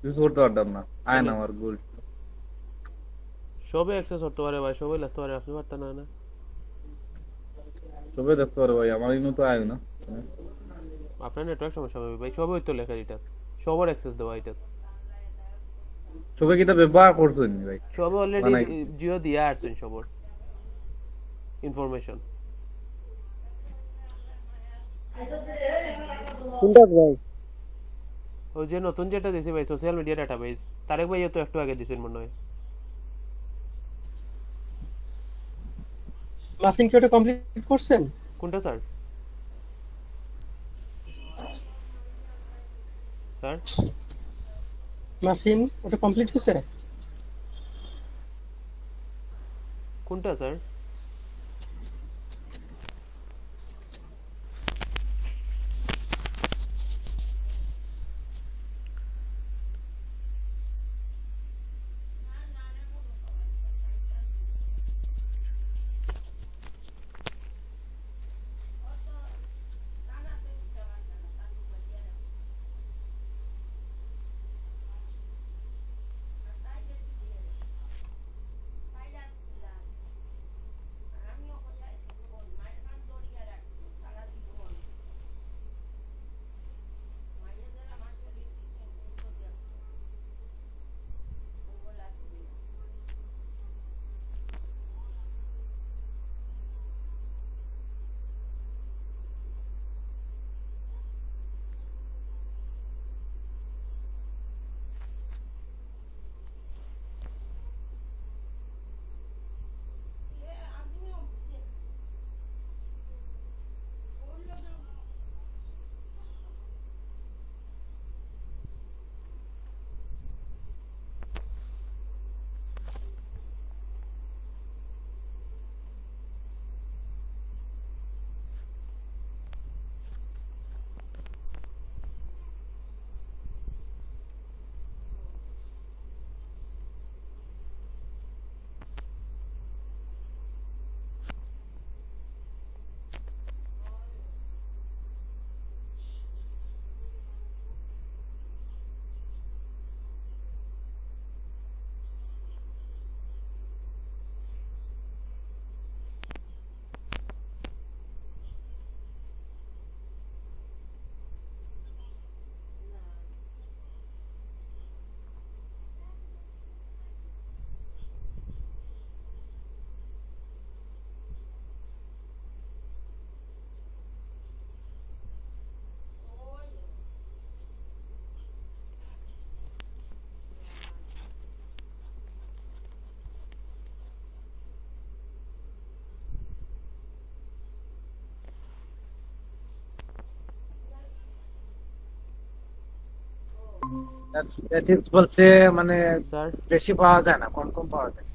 ইউজ করতে পারতাম না, আয় না আমার গুগল। সবে অ্যাক্সেস করতে পারে ভাই, সবাই লিখতে পারে, আপনি পারতেন না? সবে দেখতে পারে ভাই, আমার ইনো তো আয় না। আপনার নেটওয়ার্ক সমস্যা হবে ভাই, সবাই তো লেখা এটা, সবার অ্যাক্সেস দেওয়া এটা। সবাই কি তা ব্যবহার করছেন ভাই? সব অলরেডি বানাই। জিও দিয়া আসছেন সবর ইনফরমেশন। কোনটা ভাই? ওই যে নতুন যেটা দিছি ভাই সোশ্যাল মিডিয়া ডাটাবেস, তারেক ভাই তো একটু আগে দিছেন মনে হয়। মাফিন কি ওটা কমপ্লিট করছেন? কোনটা স্যার? স্যার মাফিন ওটা কমপ্লিট হয়েছে? কোনটা স্যার? এথিক্স বলতে মানে স্যার বেশি পাওয়া যায় না, কম কম পাওয়া যায়।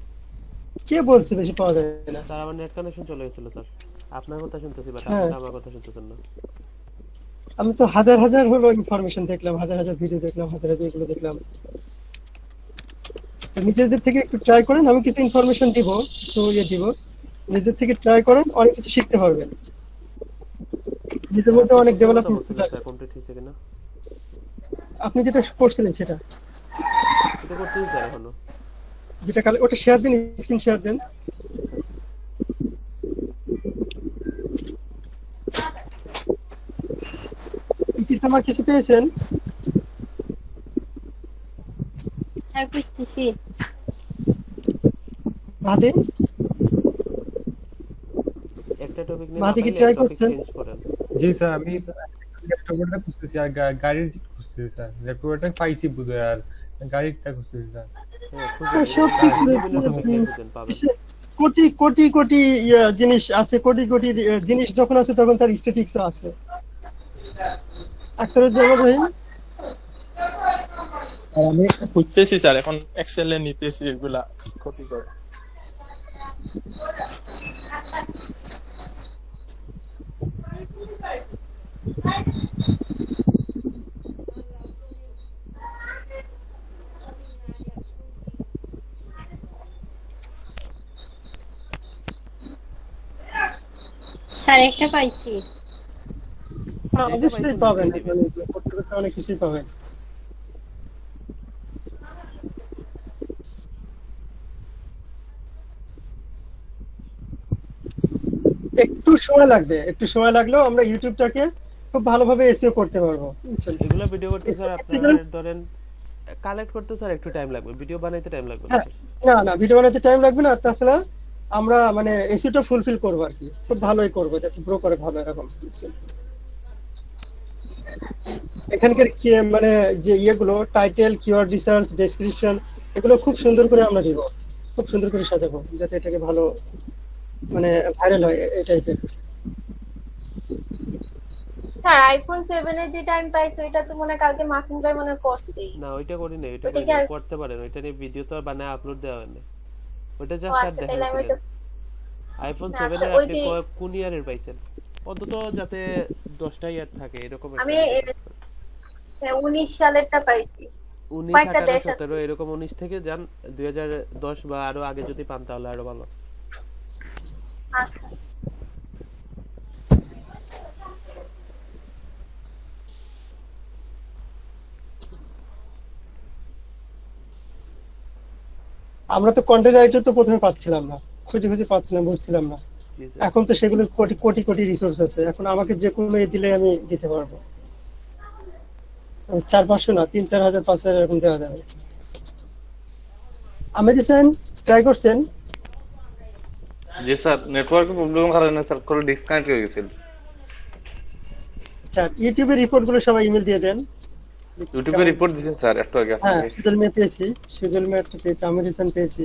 কে বলছে বেশি পাওয়া যায় না? স্যার আমার নেট কানেকশন চলে গেছিল স্যার। আপনার কথা শুনতেছি বাট হ্যাঁ। আপনারা আমার কথা শুনতেছেন না। আমি তো হাজার হাজার হলো ইনফরমেশন দেখলাম, হাজার হাজার ভিডিও দেখলাম, হাজার হাজার এগুলো দেখলাম। তো নিজেদের থেকে একটু ট্রাই করেন, আমি কিছু ইনফরমেশন দিব, কিছু দিব, নিজেদের থেকে ট্রাই করেন, অনেক কিছু শিখতে পারবেন, নিজের মধ্যে অনেক ডেভেলপমেন্ট স্যার কমপ্লিট হয়েছে কিনা আপনি যেটা করছিলেন সেটা এটা করতেছি স্যার এখনো। যেটা কালে ওটা শেয়ার দিন, স্ক্রিন শেয়ার দেন। ইতিতামা কিছু পেয়েছেন? স্যার বুঝতেছি। ভাদে একটা টপিক নিয়ে মাঝে কি মাথায় try টপিক করছেন? চেঞ্জ করেন। জি স্যার, আমি ল্যাপটপটা খুঁজতেছি আর গাড়ির খুঁজতেছি স্যার। ল্যাপটপটা পাইছি বোধহয়, আর গাড়িটা খুঁজতেছি স্যার। হ্যাঁ হ্যাঁ, সব খুঁজেন কিছু বিভিন্ন রয়েছে। টপিক নিয়ে খুঁজেন পাবেন। কোটি কোটি কোটি জিনিস আছে, কোটি কোটি জিনিস যখন আছে তখন তার স্ট্যাটিক্সও আছে। আখতারুজ্জামান রহিম, আর আমি খুঁজতেছি স্যার, এখন এক্সেলে নিতেছি এগুলা কপি করে। স্যার একটা পাইছি। হ্যাঁ, অবশ্যই পাবেন, করতে করতে অনেক কিছুই পাবেন। একটু সময় লাগবে, একটু সময় লাগলেও আমরা ইউটিউবটাকে খুব ভালোভাবে এসইও করতে পারবো, বুঝছেন? এগুলা ভিডিও করতে স্যার আপনার ধরেন কালেক্ট করতে স্যার একটু টাইম লাগবে, ভিডিও বানাইতে টাইম লাগবে না। হ্যাঁ, না না ভিডিও বানাতে টাইম লাগবে না, তাছাড়া আমরা মানে এসিটা ফুলফিল করবো আর কি, খুব ভালোই করবো যাতে গ্রো করে ভালো এরকম। এখানকার মানে যে ইয়েগুলো টাইটেল, কিওয়ার্ড রিসার্চ, ডেসক্রিপশন এগুলো খুব সুন্দর করে আমরা দিব, খুব সুন্দর করে সাজাবো যাতে এটাকে ভালো মানে ভাইরাল হয় এই টাইপের। স্যার আইফোন 7 এর যে টাইম পাইছো এটা তো মনে হয় কালকে মাফিন ভাই মনে হয় করছেই। না ওইটা করি না, এটা ওইটা কি আর- করতে পারেন, ওইটা নিয়ে ভিডিও তো আর বানায় আপলোড দেওয়া হয় না, ওইটা ও জাস্ট স্যার আচ্ছা, তাহলে আমি দেখাইছিলেন। ওইটা আইফোন না, 7 আচ্ছা, এর ওই আপনি যে- কোন ইয়ারের পাইছেন, অন্তত যাতে 10টা ইয়ার থাকে এরকম একটা আমি কিছু। 19 সালেরটা পাইছি। 19, কয়েকটা 18, দেশ আছে। 17 এরকম 19 থেকে যান 2010 বা আরো আগে যদি পান তাহলে আরো ভালো। আচ্ছা আমরা তো কন্টেন্ট রাইটার তো প্রথমে পাচ্ছিলাম না, খুঁজে খুঁজে পাচ্ছিলাম, বুঝছিলাম না। জি স্যার। এখন তো সেগুলো কোটি কোটি কোটি রিসোর্স আছে, এখন আমাকে যে কোনো এ দিলে আমি দিতে পারবো। 400-500 না, 3-4 হাজার 5 হাজার এরকম দেওয়া যাবে। আমি দিয়েছেন, ট্রাই করছেন? জি স্যার, নেটওয়ার্কের প্রবলেমের কারণে স্যার কল ডিসকানেক্ট হয়ে গেছিল। আচ্ছা, ইউটিউবের রিপোর্ট গুলো সবাই ইমেল দিয়ে দেন। ইউটিউবে রিপোর্ট দিয়েছেন স্যার একটু আগে হ্যাঁ, আপনাকে। সুজল মেয়ে পেয়েছি, সুজল মেয়ে একটা পেয়েছি, আমি দিয়েছেন পেয়েছি।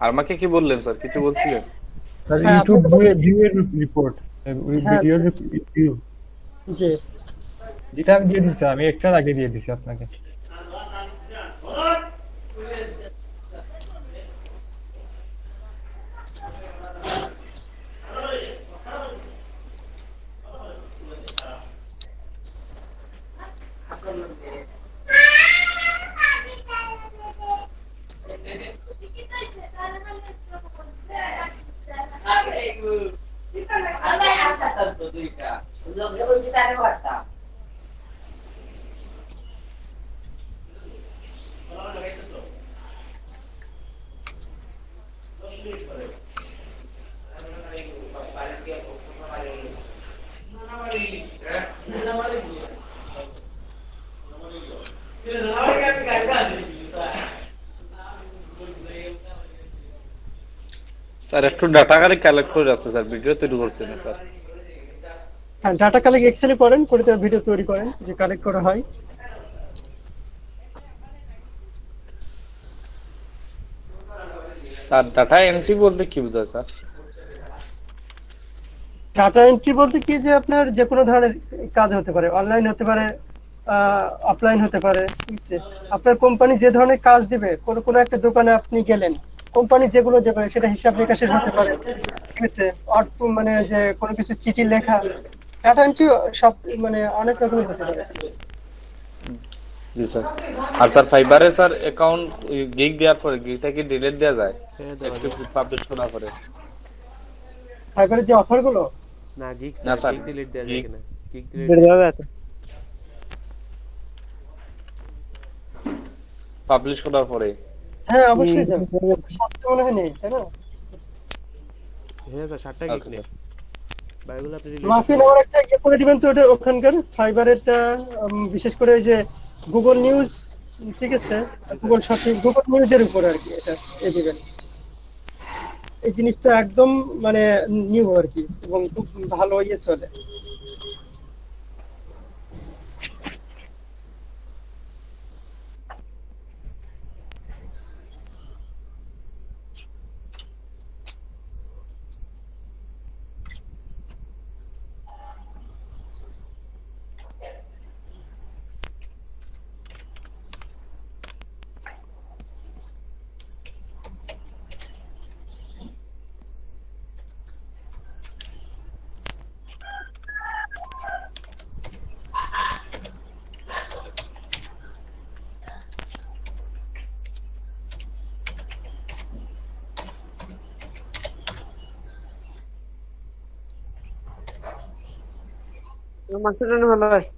আর আমাকে কি বললেন স্যার, কিছু বলছিলেন? স্যার হ্যাঁ, ইউটিউব আপনাদের- ভিউ এর রিপোর্ট, হ্যাঁ। ভিডিওর ভিউ জি, যেটা আমি দিয়ে দিছি, আমি একটার আগে দিয়ে দিছি আপনাকে। স্যার একটু ডাটা কালেক্ট করে আছে স্যার, ভিডিও তৈরি করছেন না স্যার। হ্যাঁ, ডাটা কালেক্ট এক্সেলে করেন, করে তো ভিডিও তৈরি করেন যে কালেক্ট করা হয়। স্যার ডাটা এন্ট্রি বলতে কি বোঝায় স্যার? ডাটা এন্ট্রি বলতে কি, যে আপনার যে কোনো ধরনের কাজ হতে পারে, অনলাইন হতে পারে, অফলাইন হতে পারে, ঠিক আছে? আপনার কোম্পানি যে ধরনের কাজ দিবে, কোনো একটা দোকানে আপনি গেলেন, কোম্পানি যেগুলো দেবে সেটা হিসাব নিকাশের হতে পারে, ঠিক আছে? মানে যে কোনো কিছু চিঠি লেখা, ডাটা এন্ট্রি সব মানে অনেক রকমের হতে পারে। জি স্যার। আর স্যার ফাইবারে স্যার অ্যাকাউন্ট গিগ দেওয়ার পরে গিগটা কি ডিলিট দেওয়া যায়? হ্যাঁ, দেওয়া একটু যায়। পাবলিশ করার পরে। ফাইবারের যে অফার গুলো, না গিগ না স্যার, স্যার, গিগ ডিলিট দেওয়া যায় gig- কিনা? গিগ ডিলিট পাবলিশ করার পরে। হ্যাঁ অবশ্যই যাবে, সাতটা মনে হয় নেই, তাই না? হ্যাঁ স্যার, 7টা গিগ আচ্ছা, নেই বাইগুলো আপনি ডিলিট মাফিন আমার একটা ইয়ে করে দিবেন তো ওটা, ওখানকার ফাইবারেরটা, বিশেষ করে ওই যে গুগল নিউজ, ঠিক আছে, গুগল শপিং, গুগল নিউজের উপর আর কি এটা এ দিবেন। এই জিনিসটা একদম মানে নিউ আর কি, এবং খুব ভালো ইয়ে চলে। মাসুদ রানা ভালো আছে।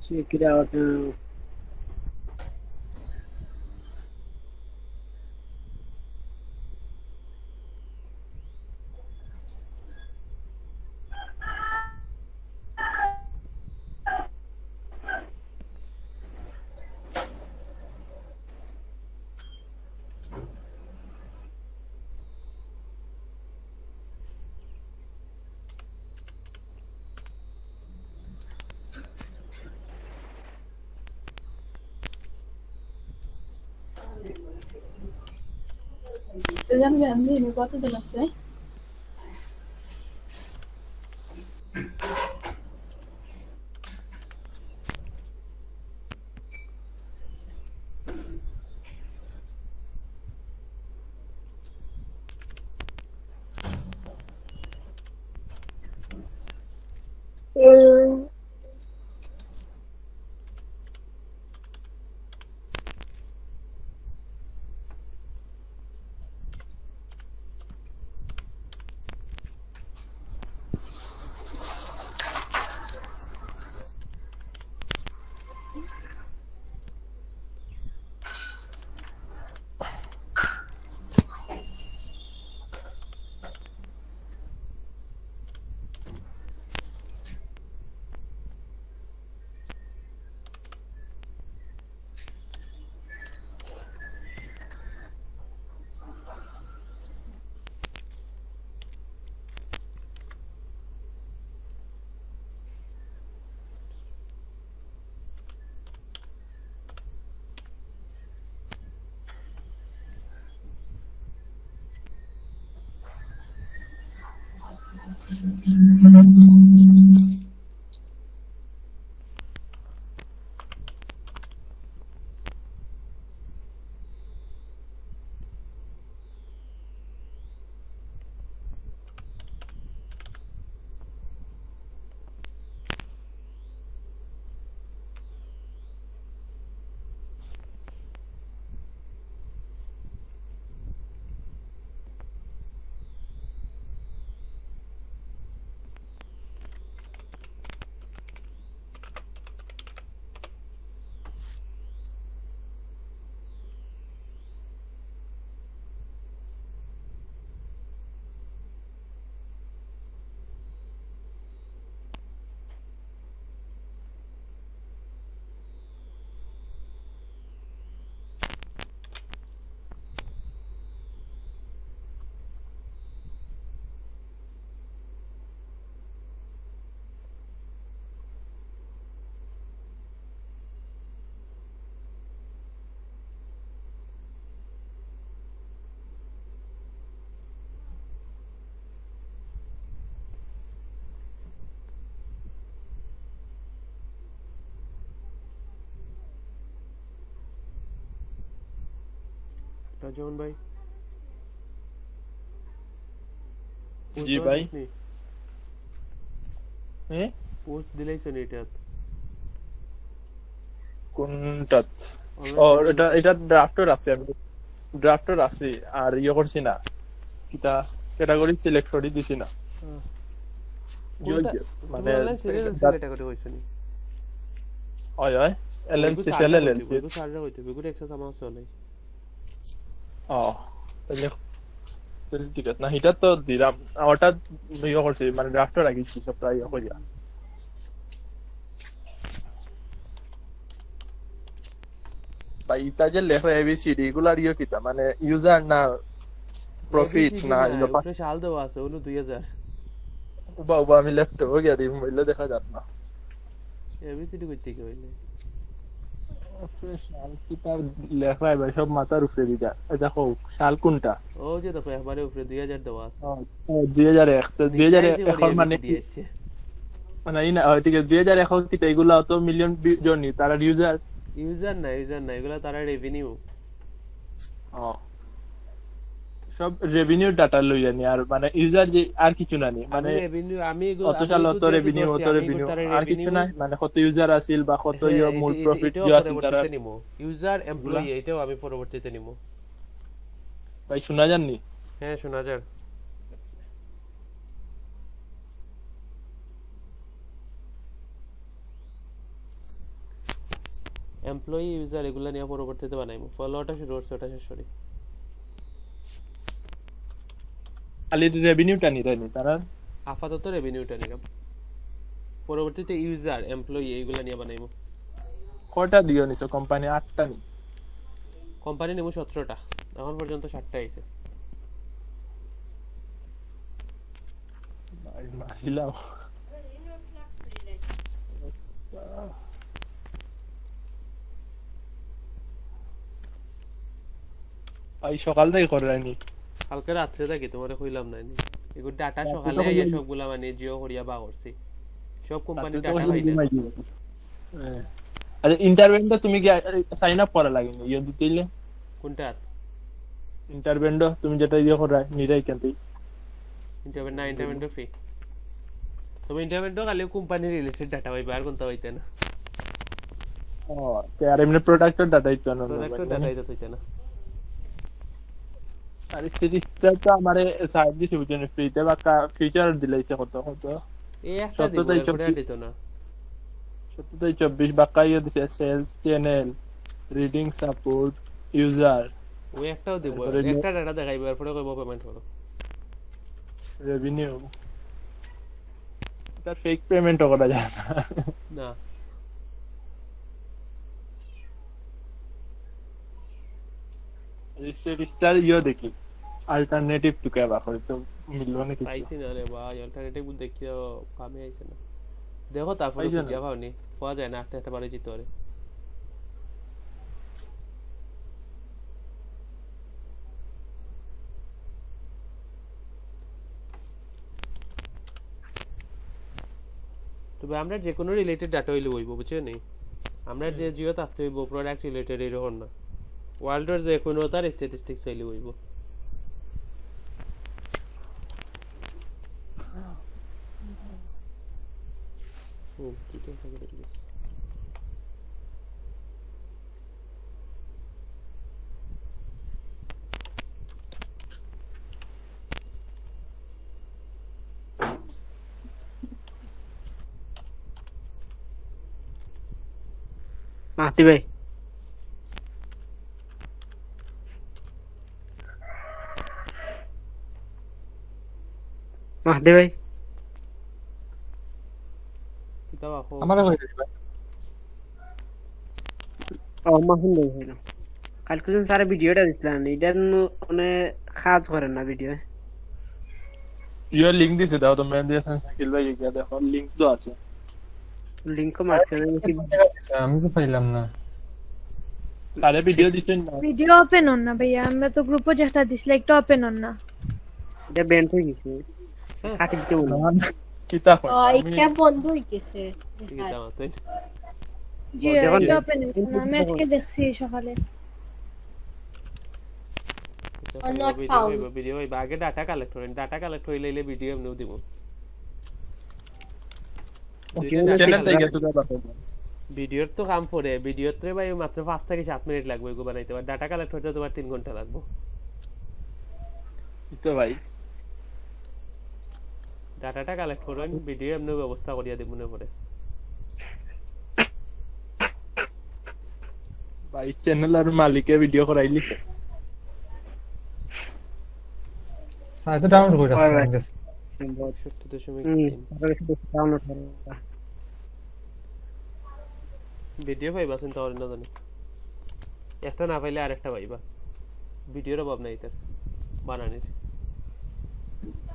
Check it out now. কতদিন আছে? রাজন ভাই জি ভাই পোস্ট দিলাইছেন এটা কোনটা ও এটা ড্রাফটার আছে আমি ড্রাফটার আছে আর ইয়ে করছি না এটা ক্যাটাগরি সিলেক্ট করে দিছি না মানে সিরিয়াল ক্যাটাগরি হইছনি ওই ওই এলএমসি এলএলসি তো সাররা হইতে বিগুড এক্সেস আমার চলে তাহলে ঠিক আছে না এটা তো দিলাম ওটা ইয়ে করছি মানে ড্রাফটার রাখিছি সব প্রায় ইয়ে করিয়া ভাই এটা যে লেখা এবিসিডি এগুলার ইয়ে কিতা মানে ইউজার না প্রফিট না এটা শাল দেওয়া আছে হলো 2000 বাবা আমি লেফট হয়ে গিয়া দিই মোবাইলে দেখা যাত না এবিসিডি কইতে কি হইলে শাল কিতা লেখা ভাই সব মাথার উপরে দিতা দেখো শাল কোনটা ও যে দেখো একবারে উপরে 2000 দেওয়া আছে 2001 তো 2001 এর মানে কি? দিয়েছে মানে এই না ঠিক আছে 2001 কিতা এগুলা তো মিলিয়ন জনই তারা ইউজার ইউজার না এগুলা তারা রেভিনিউ সব রেভিনিউ ডাটা লই জানি আর মানে ইউজার যে আর কিছু না নি মানে রেভিনিউ আমি কত সাল অত রেভিনিউ আর কিছু না মানে কত ইউজার আছিল বা কত মূল প্রফিট যে আছিল তারা নিমো ইউজার এমপ্লয়ি এটাও আমি পরবর্তীতে নিমো ভাই শোনা জাননি হ্যাঁ শোনা যাক এমপ্লয়ি ইউজার এগুলা নিয়ে পরবর্তীতে বানাইমু ফলোটা শুরু করছে ওটা শেষ করি খালি রেভিনিউটা নি তাই তারা আপাতত রেভিনিউটা নিলাম পরবর্তীতে ইউজার এমপ্লয়ি এগুলা নিয়ে বানাইমু কয়টা দিও নিছো কোম্পানি 8টা নি কোম্পানি নেমু 17টা এখন পর্যন্ত 7টা আইছে ভাই মারিলাম ভাই সকাল থেকে করে রাইনি কালকে রাত্রে থাকি তোমারে কইলাম না এগুলো ডাটা সকালে আইয়া সবগুলা মানে জিও করিয়া বা করছি সব কোম্পানি ডাটা পাই না আচ্ছা ইন্টারভেন্টটা তুমি কি সাইন আপ করা লাগেনি ইয়ে দিতেইলে কোনটা ইন্টারভেন্ট তুমি যেটা ইয়ে করা নিরাই কেনতে ইন্টারভেন্ট ফ্রি তুমি ইন্টারভেন্ট খালি কোম্পানি রিলেটেড ডাটা পাইবা আর কোনটা পাইতে না ও তে আর এমনি প্রোডাক্টের ডাটা ইতো না প্রোডাক্টের ডাটা পাইতে না আর সিরিজটা তো আমারে সাইড দিছে বুঝছেন ফ্রিতে বা ফিচার দিলাইছে কত কত এই একটা দিত না 24 বাকা ইয়ে দিছে sales channel reading support user ওই একটাও দেব একটা ডাটা দেখাইবে এরপরে কইব পেমেন্ট করো রেভিনিউ তার ফেক পেমেন্টও করা যায় না রেজিস্টার ইয়ে দেখি অল্টারনেটিভ টু কেবা করে তো মিললো না কিছু পাইছি না রে ভাই অল্টারনেটিভ দেখিও কামে আইছে না দেখো তারপরে বুঝা পাওনি পাওয়া যায় না একটা বারে জিতে পারে তবে আমরা যে কোনো রিলেটেড ডাটা হইলে হইব বুঝছেন আমরা যে জিও থাকতে হইব প্রোডাক্ট রিলেটেড এরকম না ওয়ার্ল্ডের যে কোনো তার স্ট্যাটিস্টিক্স হইলে হইব মাহতি ভাই মাহদি ভাই আমারে হয়ে গেছে ভাই মাহুন ভাই হইলো কালকে যখন স্যার ভিডিওটা দিছিলেন এটা মানে কাজ করেন না ভিডিও ইয়ে লিংক দিছে দাও তো মেন দিয়েছেন শাকিল ভাই গিয়ে দেখো লিংক তো আছে লিংক মারছে আমি তো পাইলাম না তারে ভিডিও দিছেন না ভিডিও ওপেন হন না ভাইয়া আমরা তো গ্রুপে যেটা দিছিলে একটা ওপেন হন না এটা ব্যান্ড হয়ে গেছে কাটি দিতে বলো কিতা কই এটা বন্ধ হইতেছে জি এটা ওপেন হইছে না আমি আজকে দেখছি সকালে not found ভিডিও এই আগে ডাটা কালেক্ট হইলে ভিডিও এমনিও দিব চ্যানেল থেকে তো দাও ভিডিওর তো কাম পড়ে ভিডিওতে ভাই মাত্র 5 থেকে 7 মিনিট লাগবে এগো বানাইতে আর ডাটা কালেক্ট হতে তোমার 3 ঘন্টা লাগবে তো ভাই ডাটাটা কালেক্ট করুন ভিডিও এমনি ব্যবস্থা করিয়া দেব মনে পড়ে ভাই চ্যানেল আর মালিকের ভিডিও করাইলিছে সাইতে ডাউনলোড করে রাখছি 70.3 ডাউনলোড করো ভিডিও পাইবা চিন্তা করেন না জানি একটা না পাইলে আরেকটা পাইবা ভিডিওর অভাব নাই তার বানানির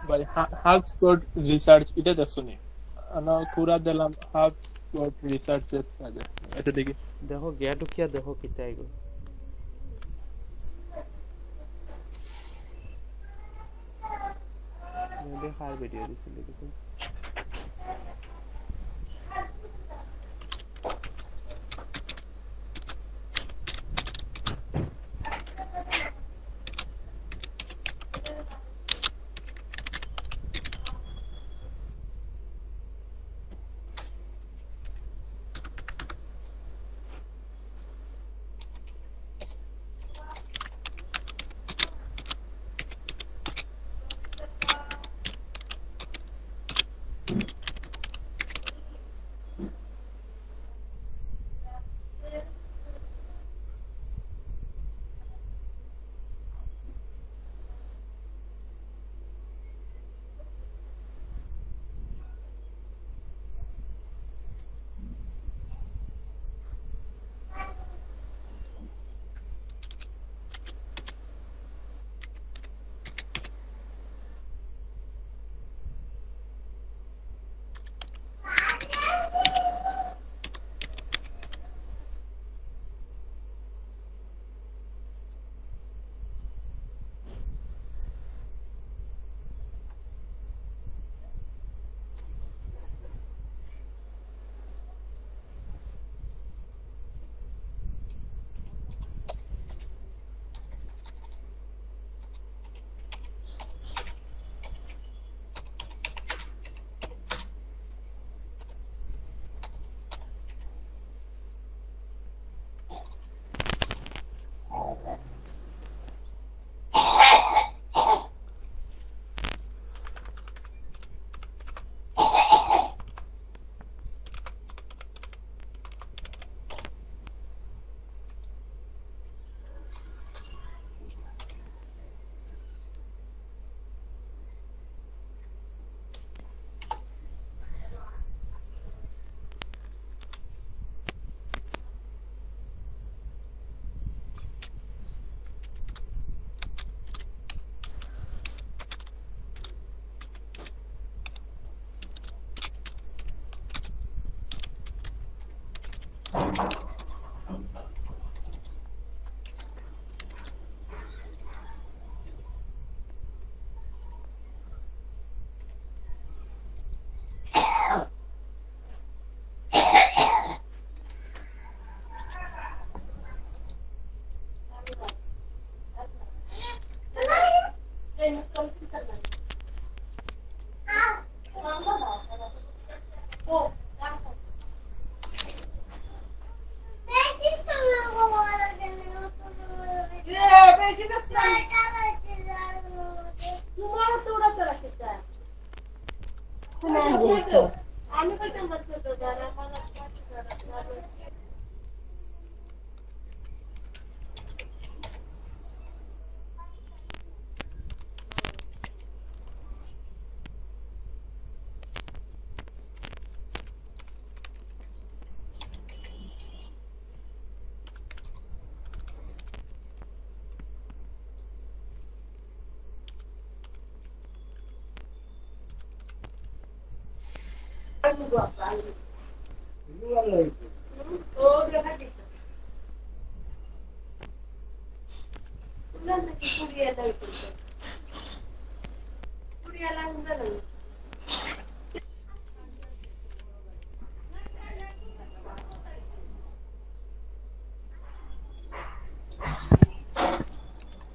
ভাই হাগস কোড রিসার্চ এটা দেখছনি ana kura dalam half what researches আছে এটা দেখি দেখো গিয়া ঢুকিয়া দেখো কিতা এগুলো দেখার ভিডিও দিছিল কিন্তু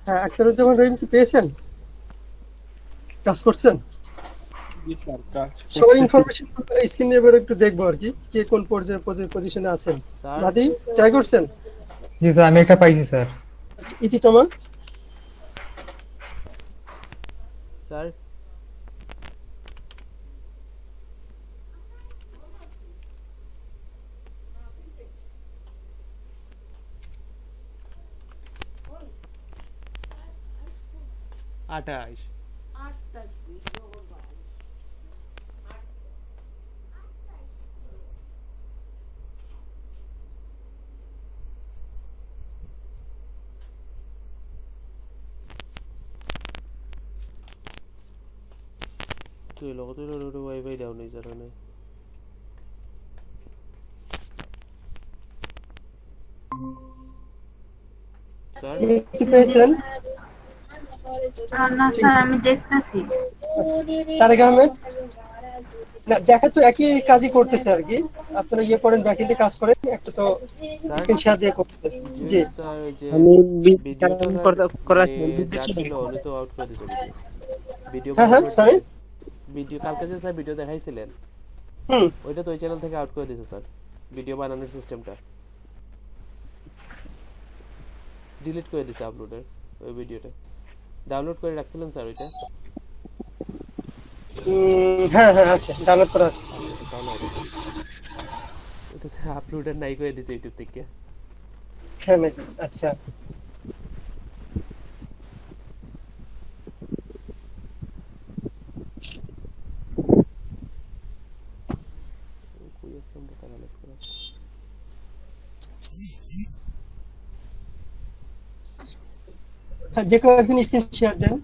হ্যাঁ, আখতারুজ্জামান রহিম কি পেয়েছেন? কাজ করছেন? সবার ইনফরমেশন স্ক্রিনে এবার একটু দেখবো আর কি, কে কোন পর্যায়ে পজিশনে আছেন। মাদি ট্রাই করছেন? জি স্যার, আমি একটা পাইছি স্যার। আচ্ছা, ইতিতমা স্যার আঠাশ তুই লগতে ওয়াইফাই ডাউন হয়ে যাবে না স্যার কি পেয়েছেন? না স্যার আমি দেখতেছি। তারেক আহমেদ না, দেখা তো একই কাজই করতেছে আর কি। আপনারা ইয়ে করেন, ব্যাকএন্ডে কাজ করেন, একটা তো স্ক্রিন শেয়ার দিয়ে করতেছে। জি স্যার ওই যে আমি ভিডিওটা করার উনি তো আউট করে দিতে ভিডিও। হ্যাঁ হ্যাঁ সরি ভিডিও কালকে যে স্যার ভিডিও দেখাইছিলেন ওইটা তো ওই চ্যানেল থেকে আউট করে দিয়েছে স্যার। ভিডিও বানানোর সিস্টেমটা ডিলিট করে দিয়েছে আপলোডের ওই ভিডিওটা। ডাউনলোড করে রাখছিলেন স্যার ওইটা? হ্যাঁ হ্যাঁ আছে, ডাউনলোড করা আছে। তাহলে ওটা স্যার আপলোডের নাই করে দিয়েছে ইউটিউব থেকে। হ্যাঁ আচ্ছা হ্যাঁ, যে কেউ একজন স্ক্রিন শেয়ার দেন।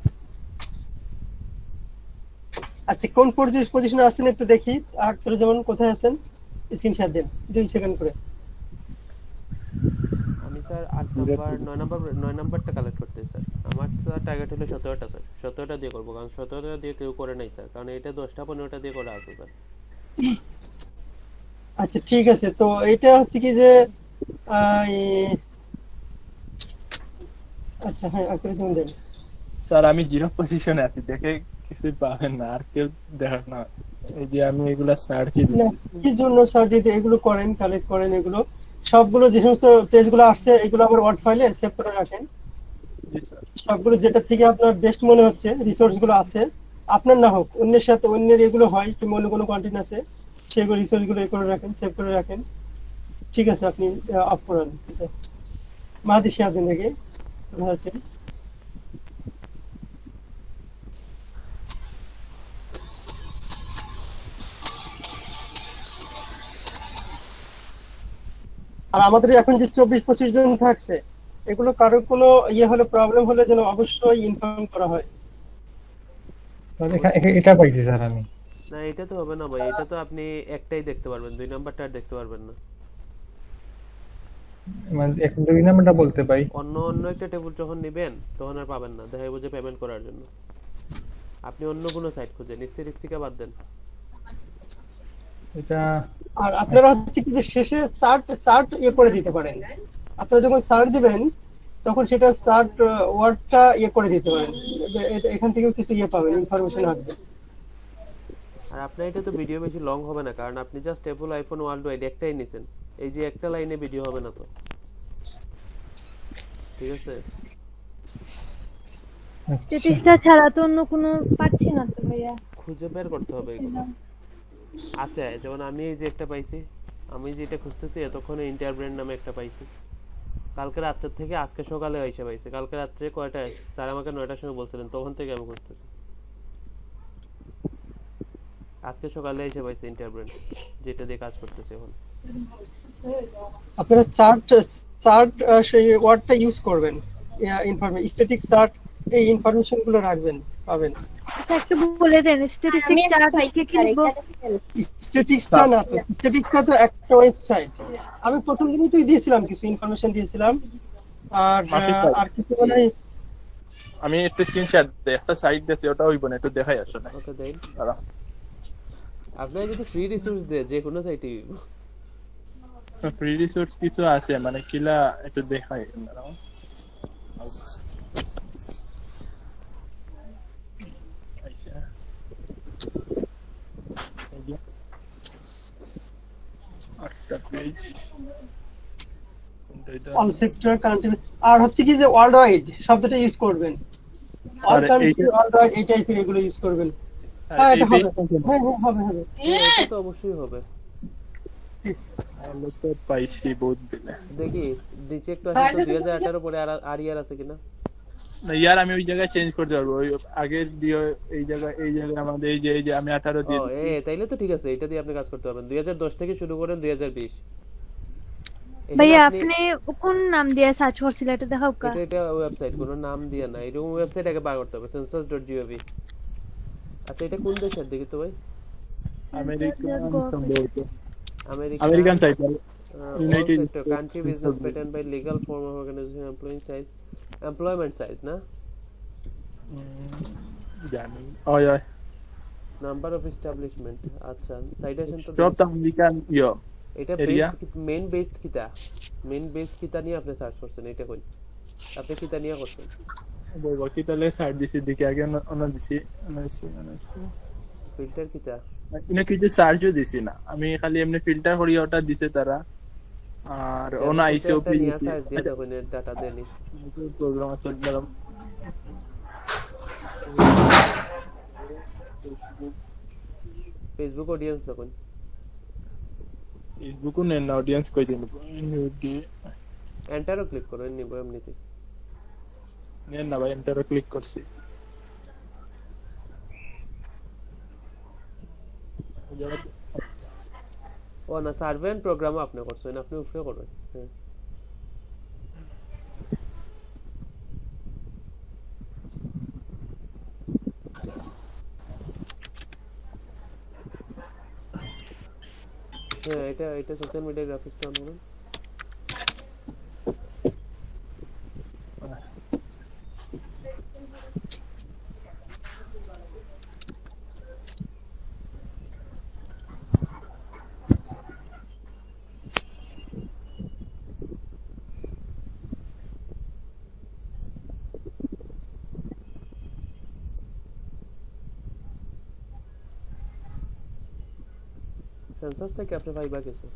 আচ্ছা কোন পজিশনে আছেন একটু দেখি। আক্তার যেমন কোথায় আছেন, স্ক্রিন শেয়ার দেন 2 সেকেন্ড করে। আমি স্যার 8 নাম্বার 9 নাম্বারটা কালেক্ট করতে স্যার। আমার স্যার টার্গেট হলো 17টা স্যার। 17টা দিয়ে করব, কারণ 17টা দিয়ে কেউ করে নাই স্যার, কারণ এটা 10টা 15টা দিয়ে করা আছে স্যার। আচ্ছা ঠিক আছে, তো এটা হচ্ছে কি যে আচ্ছা হ্যাঁ আক্তার যেমন দেন। স্যার আমি 0 পজিশনে আছি, দেখে কিছুই পাবেন না, আর কেউ দেখার না। এই যে আমি এগুলা সার্চ না, কি জন্য সার্চ দিতে এগুলো করেন, কালেক্ট করেন, এগুলো সবগুলো যে সমস্ত পেজগুলো আসছে এগুলো আবার ওয়ার্ড ফাইলে সেভ করে রাখেন। সবগুলো যেটা থেকে আপনার বেস্ট মনে হচ্ছে, রিসোর্স গুলো আছে, আপনার না হোক অন্যের সাথে অন্যের এগুলো হয় কিংবা অন্য কোনো কন্টেন্ট আছে, সেগুলো রিসোর্স গুলো করে রাখেন, সেভ করে রাখেন। ঠিক আছে, আপনি অফ করেন। মাহাদি শাহদিন থেকে ভালো আছেন? আর আমাদের এখন যে 24-25 জন থাকছে, এগুলো কারো কোনো ইয়ে হলে, প্রবলেম হলে যেন অবশ্যই ইনফর্ম করা হয়। স্যার এটা পাইছি স্যার আমি। না এটা তো হবে না ভাই, এটা তো আপনি একটাই দেখতে পারবেন, 2 নাম্বারটা আর দেখতে পারবেন না। মানে 2 নাম্বারটা বলতে পাই। অন্য একটা টেবিল যখন নেবেন তখন আর পাবেন না, দেখা যাবে যে পেমেন্ট করার জন্য আপনি অন্য কোনো সাইট খুঁজেন, স্ট্যাটিস্টিকা বাদ দেন। এটা আর আপনারা হচ্ছে কি যে শেষে চার্ট ইয়ে করে দিতে পারেন। আপনারা যখন সার্চ দিবেন তখন সেটা চার্ট ওয়ার্ডটা ইয়ে করে দিতে পারেন, এখান থেকেও কিছু ইয়ে পাবেন, ইনফরমেশন আসবে। আর আপনার এটা তো ভিডিও বেশি লং হবে না, কারণ আপনি just Apple iPhone world wide একটাই নিছেন। এই যে একটা লাইনে ভিডিও হবে না তো, ঠিক আছে? স্ট্যাটিসটা ছাড়া তো অন্য কোনো পাচ্ছি না তো ভাইয়া, খুঁজে বের করতে হবে এগুলো। আছে যেমন আমি এই যে একটা পাইছি, আমি যেটা খুঁজতেছি এতক্ষণে ইন্টারব্র্যান্ড নামে একটা পাইছি, কালকে রাত্রের থেকে আজকে সকালে এসে পাইছি। কালকে রাত্রে কয়টায়? স্যার আমাকে 9টার সময় বলছিলেন, তখন থেকে আমি খুঁজতেছি। আজকে সকালে এসে পাইছি ইন্টারব্র্যান্ড, যেটা দিয়ে কাজ করতেছি এখন। আপনারা চার্ট সেই ওয়ার্ডটা ইউজ করবেন, ইনফরমেশন স্ট্যাটিক চার্ট, এই ইনফরমেশন গুলো রাখবেন, পাবেন। আচ্ছা একটু বলে দেন স্ট্যাটিস্টিক চার্ট কি কি লিখবো? স্ট্যাটিক্সটা না তো, স্ট্যাটিক্সটা তো একটা ওয়েবসাইট। আমি প্রথম দিনই তো দিয়েছিলাম, কিছু ইনফরমেশন দিয়েছিলাম, আর কিছু মানে আমি একটু স্ক্রিনশট দেই, একটা সাইট দিয়েছি, ওটা হইব না, একটু দেখাই আসলে। ওকে দেন। আপনারা যদি ফ্রি রিসোর্স দেয় যে কোনো সাইটে ফ্রি রিসোর্স কিছু আছে, মানে কিলা একটু দেখাই। অল সেক্টর কান্ট্রি, আর হচ্ছে কি যে ওয়ার্ল্ড ওয়াইড শব্দটা ইউজ করবেন, অল কান্ট্রি ওয়ার্ল্ড ওয়াইড এই টাইপের এগুলো ইউজ করবেন। হ্যাঁ এটা হবে, হ্যাঁ হ্যাঁ হবে। এটা তো অবশ্যই হবে। আমি তো পাইছি বহুত দিলে, দেখি নিচে একটু আসেন তো, 2018 পরে আর ইয়ার আছে কিনা। না ইয়ার আমি ওই জায়গায় চেঞ্জ করতে পারবো, ওই আগের দিয়ে এই জায়গায় আমাদের এই যে আমি 18 দিয়ে দিছি। তাইলে তো ঠিক আছে, এটা দিয়ে আপনি কাজ করতে পারবেন। 2010 থেকে শুরু করেন 2020। ভাইয়া আপনি কোন নাম দিয়ে সার্চ করছিলেন এটা দেখাও কা? এটা ওয়েবসাইট, কোনো নাম দিয়ে না, এরকম ওয়েবসাইট আগে বার করতে হবে, census.gov। আচ্ছা এটা কোন দেশের দেখি তো ভাই? American site. all United sector country business pattern by legal form of organization employment size না জানি ওই ওই number of establishment আচ্ছা citation তো সব আমেরিকান এটা area মেইন বেসড কিতা নিয়ে আপনি সার্চ করছেন এটা কই আপনি কিতা নিয়ে করছেন বলবি তাহলে সাইড দিছি দিকে আগে অন্য দিছি ফিল্টার কিতা ইনা কিছু সার্চও দিছি না আমি খালি এমনি ফিল্টার করি ওটা দিছে তারা আর ওনা আইসিও নিয়ে সার্চ দিয়ে দেখুন ডাটা দেনি প্রোগ্রাম আছে বললাম ফেসবুক অডিয়েন্স দেখুন ফেসবুকও নেন না অডিয়েন্স কই দিন এন্টারও ক্লিক করুন নিব এমনিতে নেন না ভাই এন্টারও ক্লিক করছি ও না সার্ভে এন্ড প্রোগ্রাম আপনি করছেন আপনি উপরে করুন এটা সোশ্যাল মিডিয়া গ্রাফিক্সটা অন করুন সেন্সাস থেকে আপনি পাইবা কিছু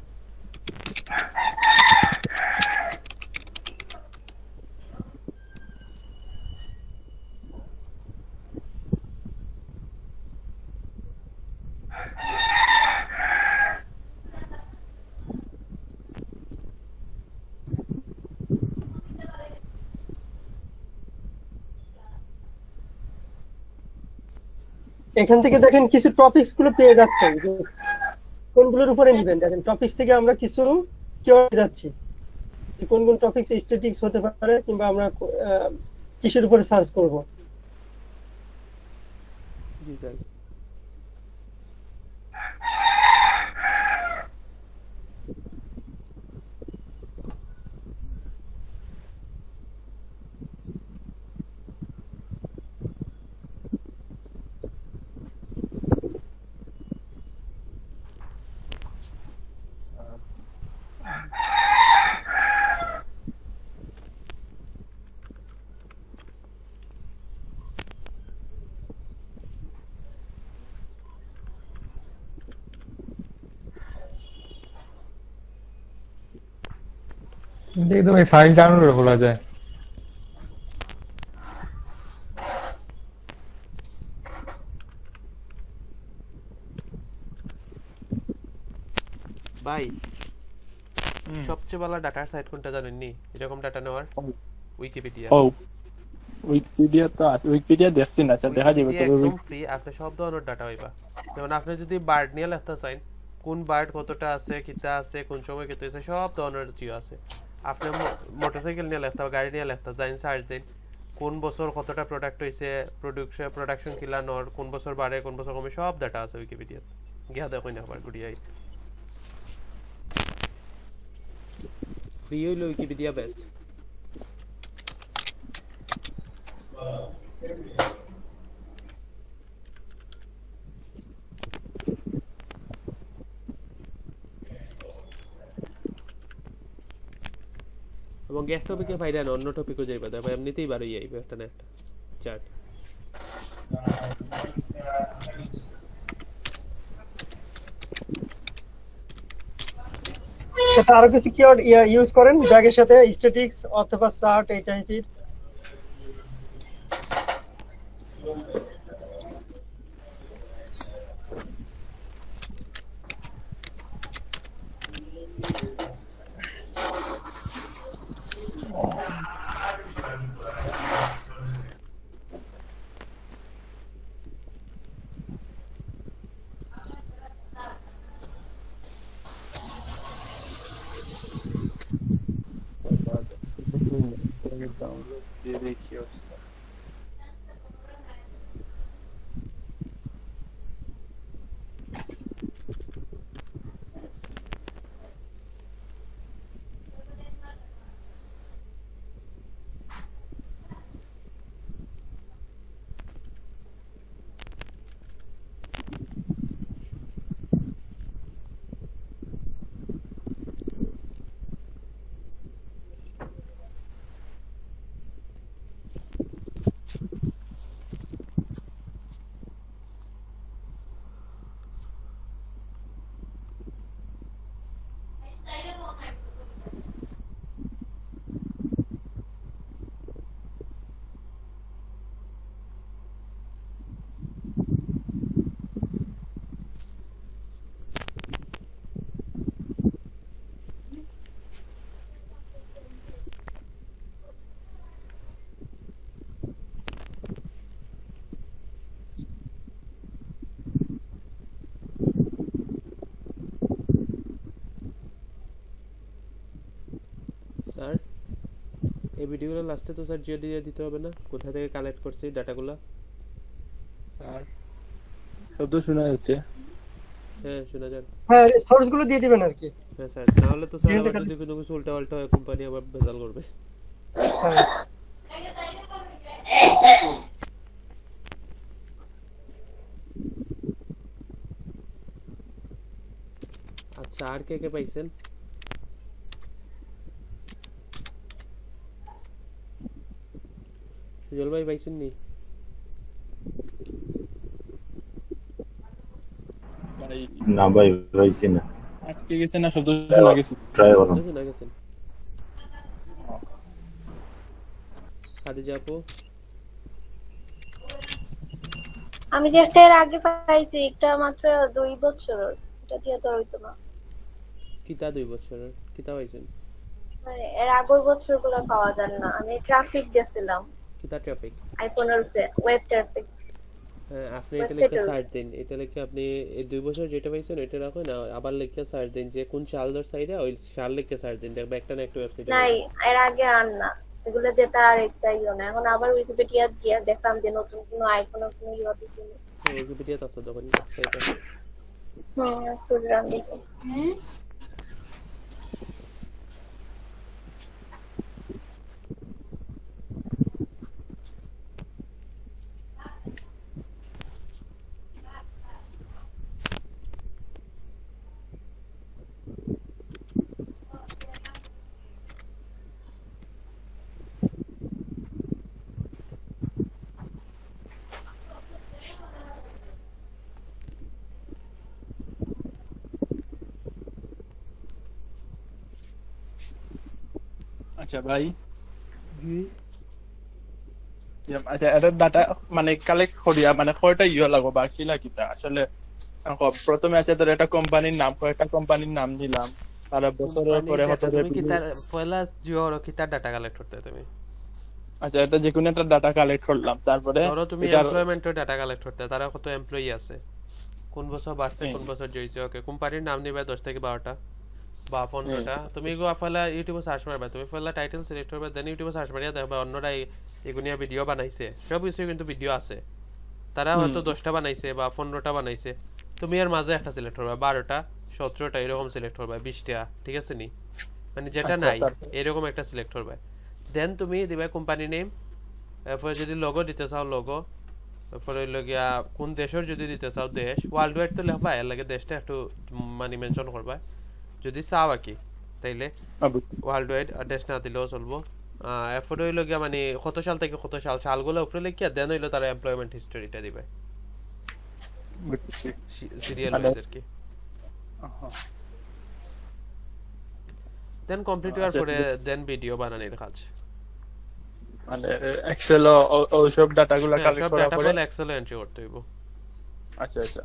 এখান থেকে দেখেন কিছু টপিকস গুলো পেয়ে যাচ্ছেন যে কোনগুলোর উপরে নেবেন দেখেন টপিকস থেকে আমরা কিছু কিওয়ার্ড যাচ্ছি যে কোন কোন টপিকস স্ট্যাটিক্স হতে পারে কিংবা আমরা কিসের উপরে সার্চ করব জি স্যার একদম এই ফাইল ডাউনলোড করা যায় ভাই সবচেয়ে ভালো ডাটার সাইট কোনটা জানেন নি এরকম ডাটা নেওয়ার উইকিপিডিয়া ও উইকিপিডিয়া তো আছে উইকিপিডিয়া দেখছি না আচ্ছা দেখা যাবে তবে একদম ফ্রি আপনি সব ধরনের ডাটা পাইবা যেমন আপনি যদি বার্ড নিয়ে লিখতে চান কোন বার্ড কতটা আছে কিটা আছে কোন সময় কত আছে সব ধরনের জিও আছে আপনি মোটরসাইকেল নিয়ে লিখতে গাড়ি নিয়ে লিখতে যাইন সার্চ দেন কোন বছর কতটা প্রোডাক্ট হইছে প্রোডাকশন কিলানোর কোন বছর বাড়ে কোন বছর কমে সব ডাটা আছে উইকিপিডিয়াতে গিয়া দেখুন আবার গুডিয়াই ফ্রি হইলো উইকিপিডিয়া বেস্ট এবং গ্যাস টপিকে ফাইদা না অন্য টপিকও যাইবা দেখো এমনিতেই বারোই যাইবে একটা না একটা চার্ট সেটা আরো কিছু কিওয়ার্ড ইউজ করেন ব্যাগের সাথে স্ট্যাটিক্স অথবা চার্ট এই টাইপের ভিডিওগুলো লাস্টে তো স্যার জিও দিয়ে দিতে হবে না, কোথা থেকে কালেক্ট করছি ডাটাগুলো? স্যার শব্দ শোনা যাচ্ছে। হ্যাঁ শোনা যান। হ্যাঁ সোর্স গুলো দিয়ে দিবেন আর কি। হ্যাঁ স্যার, নাহলে তো স্যার আবার যদি কোনো কিছু উল্টা পাল্টা হয় কোম্পানি আবার ভেজাল করবে। হ্যাঁ। আচ্ছা আর কে কে পাইছেন? সুজল ভাই পাইছেন নি? ভাই না ভাই পাইছি না, আটকে গেছে না, শব্দ শোনা গেছে। ট্রাই করুন। না গেছেন। খাদিজা আপু আমি যে একটা এর আগে পাইছি একটা মাত্র 2 বছর, এটা দিয়ে তো হইতো না। কিতা 2 বছরের কিতা পাইছেন? মানে এর আগের বছরগুলো পাওয়া যায় না। আমি ট্রাফিক গেছিলাম, কিতা ট্রাফিক? আইফোনের ওয়েব ট্রাফিক। হ্যাঁ আপনি এটা লিখে সার্চ দিন, এটা লিখে আপনি এই 2 বছর যেটা পাইছেন ওইটা রাখুন, আবার লিখে সার্চ দিন যে কোন সাল ধর সাইডে ওই সাল লিখে সার্চ দিন, দেখবেন একটা না একটা ওয়েবসাইট নাই এর আগে আর না, এগুলো যেটা আর একটাইও না। এখন আবার উইকিপিডিয়া গিয়ে দেখলাম যে নতুন কোনো আইফোনের কোনো ইয়া দিছে। উইকিপিডিয়া আছে তখন সাইটে। খুঁজলাম দেখি। আচ্ছা ভাই, আচ্ছা এটা ডাটা মানে কালেক্ট করিয়া মানে কয়টা ইয়ে লাগো বা কি লাগিতা আসলে? প্রথমে আছে তোর একটা কোম্পানির নাম, কয়েকটা কোম্পানির নাম দিলাম, তারা বছরের পরে হতে তুমি কি তার পয়লা জিও কিতা ডাটা কালেক্ট করতে তুমি? আচ্ছা এটা যে কোনো একটা ডাটা কালেক্ট করলাম, তারপরে ধরো তুমি এমপ্লয়মেন্টের ডাটা কালেক্ট করতে, তারা কত এমপ্লয়ি আছে, কোন বছর বাড়ছে কোন বছর জয়েছে, ওকে কোম্পানির নাম নিবে 10 থেকে 12টা বা 15টা। তুমি এগুলো আফালা ইউটিউবে সার্চ মারবা, তুমি ফলা টাইটেল সিলেক্ট করবা, দেন ইউটিউবে সার্চ মারিয়া দেখবা অন্যরা এগুনিয়া ভিডিও বানাইছে, সব কিছু কিন্তু ভিডিও আছে, তারা হয়তো 10টা বানাইছে বা 15টা বানাইছে, তুমি এর মাঝে একটা সিলেক্ট করবা, 12টা 17টা এরকম সিলেক্ট করবা, 20টা, ঠিক আছে নি? মানে যেটা নাই এরকম একটা সিলেক্ট করবা, দেন তুমি দিবা কোম্পানি নেম, এরপরে যদি লোগো দিতে চাও লোগো, এরপরে হইলো গিয়া কোন দেশের যদি দিতে চাও দেশ, ওয়ার্ল্ড ওয়াইড তো লিখবা, এর লাগে দেশটা একটু মানে মেনশন করবা যদি চাও আর কি, তাইলে ওয়ার্ল্ড ওয়াইড দেশ না দিলেও চলবো। এরপরে হইলো গিয়া মানে কত সাল থেকে কত সাল, সালগুলো উপরে লিখিয়া দেন হইলো তারা এমপ্লয়মেন্ট হিস্টোরিটা দিবে সিরিয়াল ওয়াইজ আর কি। দেন কমপ্লিট হওয়ার পরে দেন ভিডিও বানানোর কাজ, মানে এক্সেল ও সব ডাটাগুলো কালেক্ট করার পরে এক্সেল এন্ট্রি করতে হইব। আচ্ছা আচ্ছা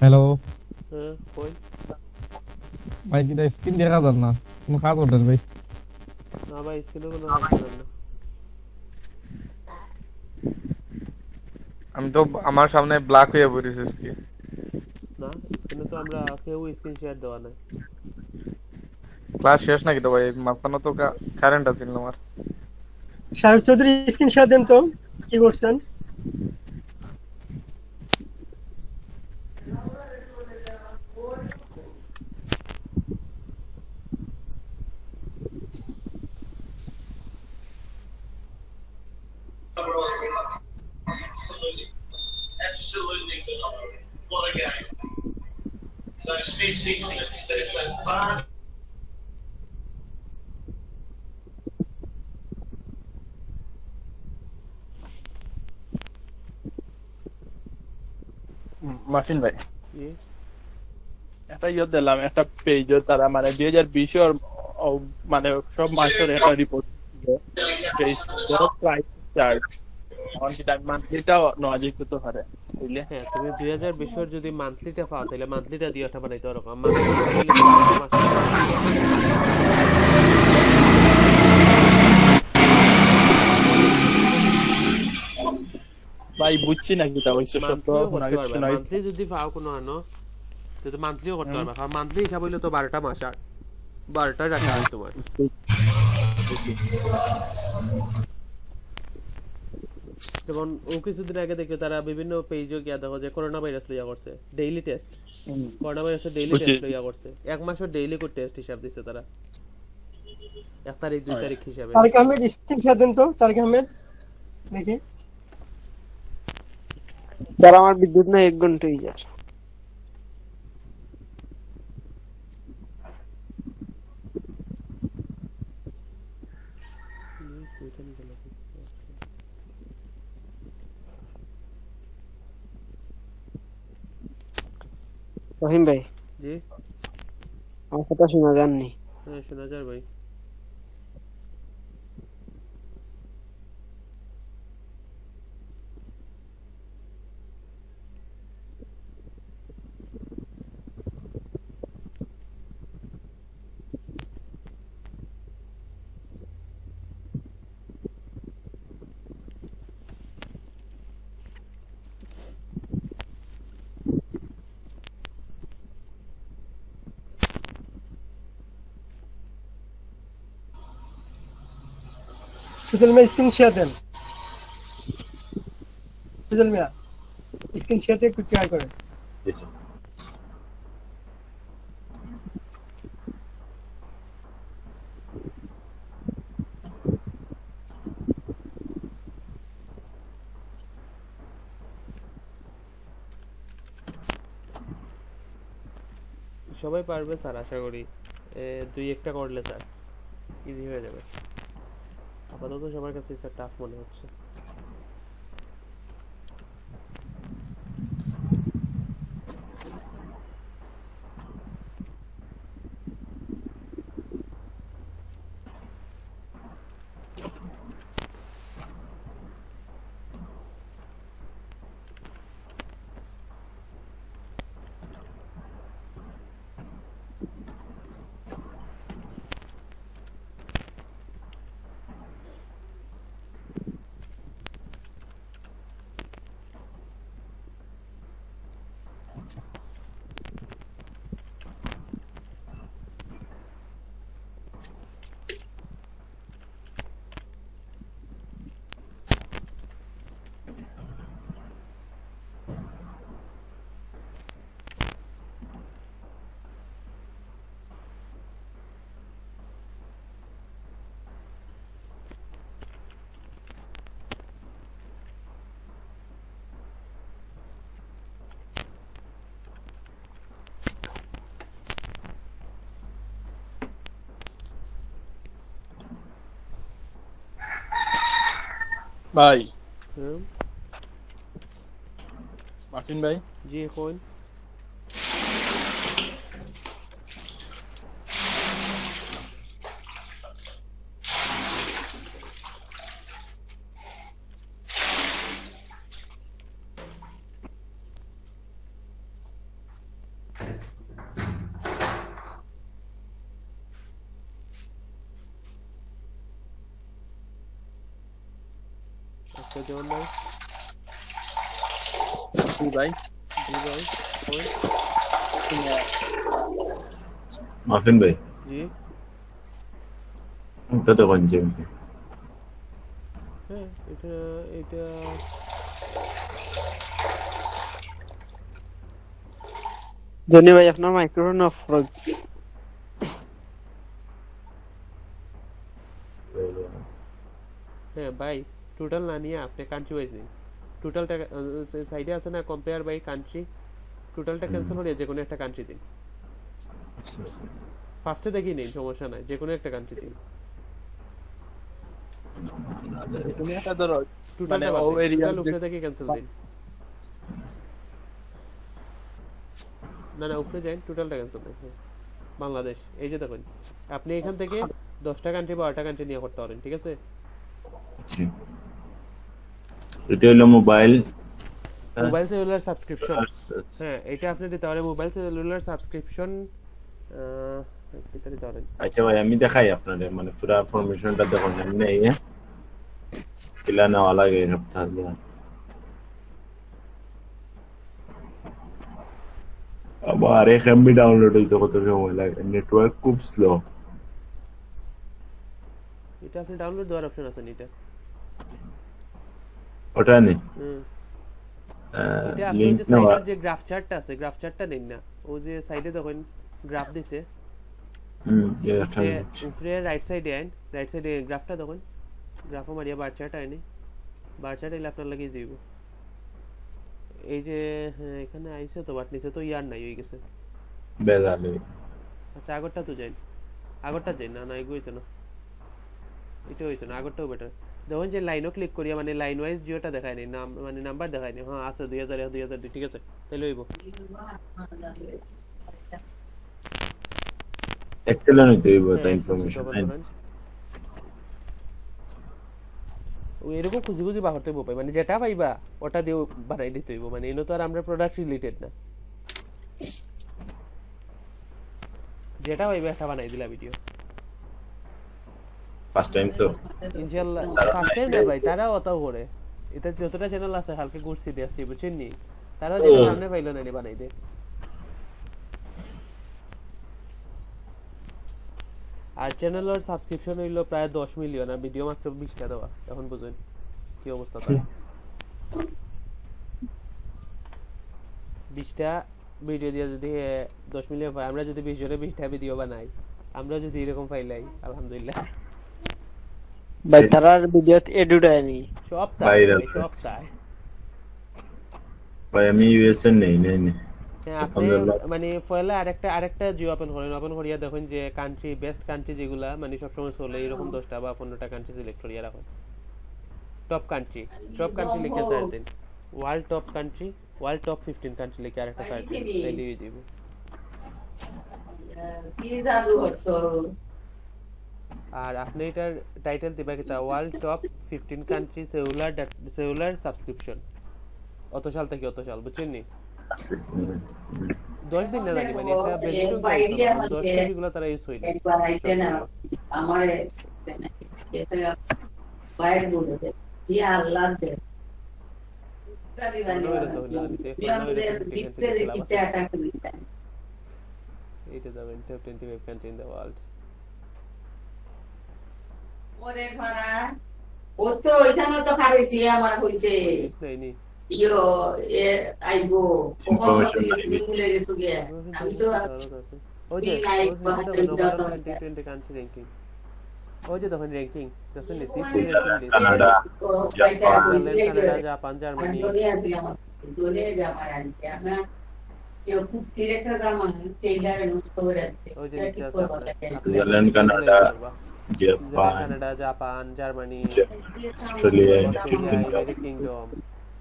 হ্যালো হ্যাঁ কই ভাই, কি স্ক্রিন দেখা যান না, কোনো কাজ করতেন ভাই? না ভাই স্ক্রিনে কোনো কাজ করেন না। আমি তো আমার সামনে ব্ল্যাক হয়ে পড়েছে স্ক্রিন। না স্ক্রিনে তো আমরা কেউ স্ক্রিন শেয়ার দেওয়া নাই। ক্লাস শেষ নাকি তো ভাই? মাঝখানে তো কারেন্ট আছে আমার। সাহেব চৌধুরী স্ক্রিন শেয়ার দেন তো, কি করছেন? Absolutely phenomenal. What a game. So speaking of statement, মাসিন ভাই জি একটা দিলাম একটা পেজও তারা মানে 2020 মানে সব মাসের একটা রিপোর্ট প্রাইস চার্জ অনকি টাইম মান্থলিটা নেওয়া যেতে তো পারে বুঝলে। হ্যাঁ তুমি 2020 এর যদি মান্থলিটা পাও তাহলে মান্থলিটা দিয়ে ওটা বানাইতে পারো মান্থলি ভাই বুঝছি না কিটা হইছে সত্য মান্থলি যদি পাও কোনো আনো তো মান্থলিও করতে পারবা কারণ মান্থলি হিসাব হইলো তো 12টা মাস আর 12টা টাকা হয় তোমার। যেমন ও কিছুদিন আগে দেখো তারা বিভিন্ন পেজও গিয়া দেখো যে করোনা ভাইরাস লইয়া করছে ডেইলি টেস্ট, করোনা ভাইরাসের ডেইলি টেস্ট লইয়া করছে, এক মাসের ডেইলি করে টেস্ট হিসাব দিছে তারা 1 তারিখ 2 তারিখ হিসাবে। তারিক আহমেদ স্ক্রিনশট দেন তো, তারিক আহমেদ দেখি। যারা আমার বিদ্যুৎ না 1 ঘন্টা হয়ে যায়। রহিম ভাই জি আমার কথা শোনা যাননি? হ্যাঁ শোনা যায় ভাই। সুজল মিয়া স্ক্রিন শেয়ার দেন, সুজল মিয়া স্ক্রিন শেয়ার দিয়ে একটু ট্রাই করেন। সবাই পারবে স্যার আশা করি, 2-1টা করলে স্যার ইজি হয়ে যাবে। আপাতত সবার কাছে স্যার টাফ মনে হচ্ছে। ভাই হুম মার্টিন ভাই জি কোন জন ভাই জি ভাই জি ভাই কোন মাফিন ভাই জি এটা তো কোন জিম হ্যাঁ এটা জনি ভাই আপনার মাইক্রোফোন অফ করুন। হ্যাঁ ভাই টোটাল না নিয়ে আপনি কান্ট্রি ওয়াইজ নিন। টোটালটা সাইডে আছে না কম্পেয়ার বাই কান্ট্রি, টোটালটা ক্যান্সেল হলে যে কোনো একটা কান্ট্রি দিন। ফার্স্টে দেখি নিন সমস্যা নাই, যে কোনো একটা কান্ট্রি দিন। তুমি একটা ধরো মানে টোটালটা ও এরিয়া টোটাল উপরে দেখি ক্যান্সেল দিন। না না উপরে যান, টোটালটা ক্যান্সেল নাই। বাংলাদেশ, এই যে দেখুন আপনি এখান থেকে 10টা কান্ট্রি বা 8টা কান্ট্রি নিয়ে করতে পারেন, ঠিক আছে? জি। এটা হলো মোবাইল সেলুলার সাবস্ক্রিপশন। হ্যাঁ, এটা আপনি দিতে পারেন মোবাইল সেলুলার সাবস্ক্রিপশন, এটা দিতে পারেন। আচ্ছা ভাই, আমি দেখাই আপনাদের, মানে পুরো ইনফরমেশনটা দেখুন, এমনি কিলা নেওয়া লাগে সপ্তাহ দিয়ে। আবার এমবি ডাউনলোড হইতে কত সময় লাগে, নেটওয়ার্ক খুব স্লো। এটা আপনি ডাউনলোড দেওয়ার অপশন আছে এটা। ওটা নেই, এটা আপনি যে সাইডের যে গ্রাফ চার্টটা আছে, গ্রাফ চার্টটা নেন না, ও যে সাইডে দেখুন গ্রাফ দিছে, উপরে রাইট সাইডে আইন, রাইট সাইডে গ্রাফটা দেখুন, গ্রাফও মারিয়া বার চার্ট আইনি, বার চার্ট এলে আপনার লাগিয়ে যাইব। এই যে হ্যাঁ এখানে আইছে তো, বাট নিচে তো ইয়ার নাই, হয়ে গেছে বেজালি। আচ্ছা আগরটা তো যাই, আগরটা যাই, না না এগুইতো না, এটা হইতো না, আগরটাও বেটার। দেখুন যে লাইনও ক্লিক করিয়া মানে লাইন ওয়াইজ জিওটা দেখায় নাই, নাম মানে নাম্বার দেখায় নাই। হ্যাঁ আছে 2001 2002, ঠিক আছে তাইলে হইব। এক্সেলেন্ট হইতে হইব তা ইনফরমেশন। ওই এরকম খুঁজি খুঁজি বাহরতে পাই, মানে যেটা পাইবা ওটা দিয়ে বানাই দিতে হইব, মানে এনো তো আর আমরা প্রোডাক্ট রিলেটেড না, যেটা পাইবা একটা বানাই দিলা ভিডিও। ফার্স্ট টাইম তো ইনশাআল্লাহ ফার্স্ট টাইম না ভাই, তারা ওটাও করে। এটা যতটা চ্যানেল আছে হালকা ঘুরছি দিয়েছি, বুঝছেন নি, তারা যেটা সামনে পাইলো না নি বানাই দে। আর চ্যানেলের সাবস্ক্রিপশন হইলো প্রায় 10 মিলিয়ন, আর ভিডিও মাত্র 20টা দেওয়া। এখন বুঝুন কি অবস্থা তার। 20টা ভিডিও দিয়ে যদি 10 মিলিয়ন পাই, আমরা যদি 20 জনে 20টা ভিডিও বানাই, আমরা যদি এরকম পাইলাই আলহামদুলিল্লাহ। ভাই তারার ভিডিও এডিট হয়নি, সব তাই সব তাই ভাই। আমি ইউএস এর নেই নেই নেই। আপনি মানে ফলে আরেকটা জিও ওপেন করেন, ওপেন করিয়া দেখুন যে কান্ট্রি বেস্ট কান্ট্রি যেগুলা মানে সব সময় চলে, এরকম 10টা বা 15টা কান্ট্রি সিলেক্ট করিয়া রাখুন। টপ কান্ট্রি লিখে সার্চ দিন, world top country, world top 15 country লিখে আরেকটা সার্চ দিন, তাইলে হয়ে যাবে। আর আপনি এটার টাইটেল দিবা কিটা, world top 15 country cellular subscription, অত সাল থেকে অত সাল, বুঝছেন নি? 10 দিন না জানি, মানে এটা বেশি সংখ্যা 10 কেজিগুলো তারা ইউজ হইল। একবার আইতে না আমারে এটা বাইরে বলে দে ইয়া আল্লাহ দে এটা যাবেন 25 কান্ট্রি ইন দ্য ওয়ার্ল্ড। ওরে ভাড়া ও তো এখানে তো খাইছি আমার কইছে নাইনি ইয়ো এ আইবো ইনফরমেশন আমি তো ওই যে 2020 কান্ট্রি র্যাঙ্কিং, ওই যে দেখুন র্যাঙ্কিং দেখুন নি, Canada, Japan, Germany, Switzerland, Canada, Japan, Germany, Australia, United kingdom,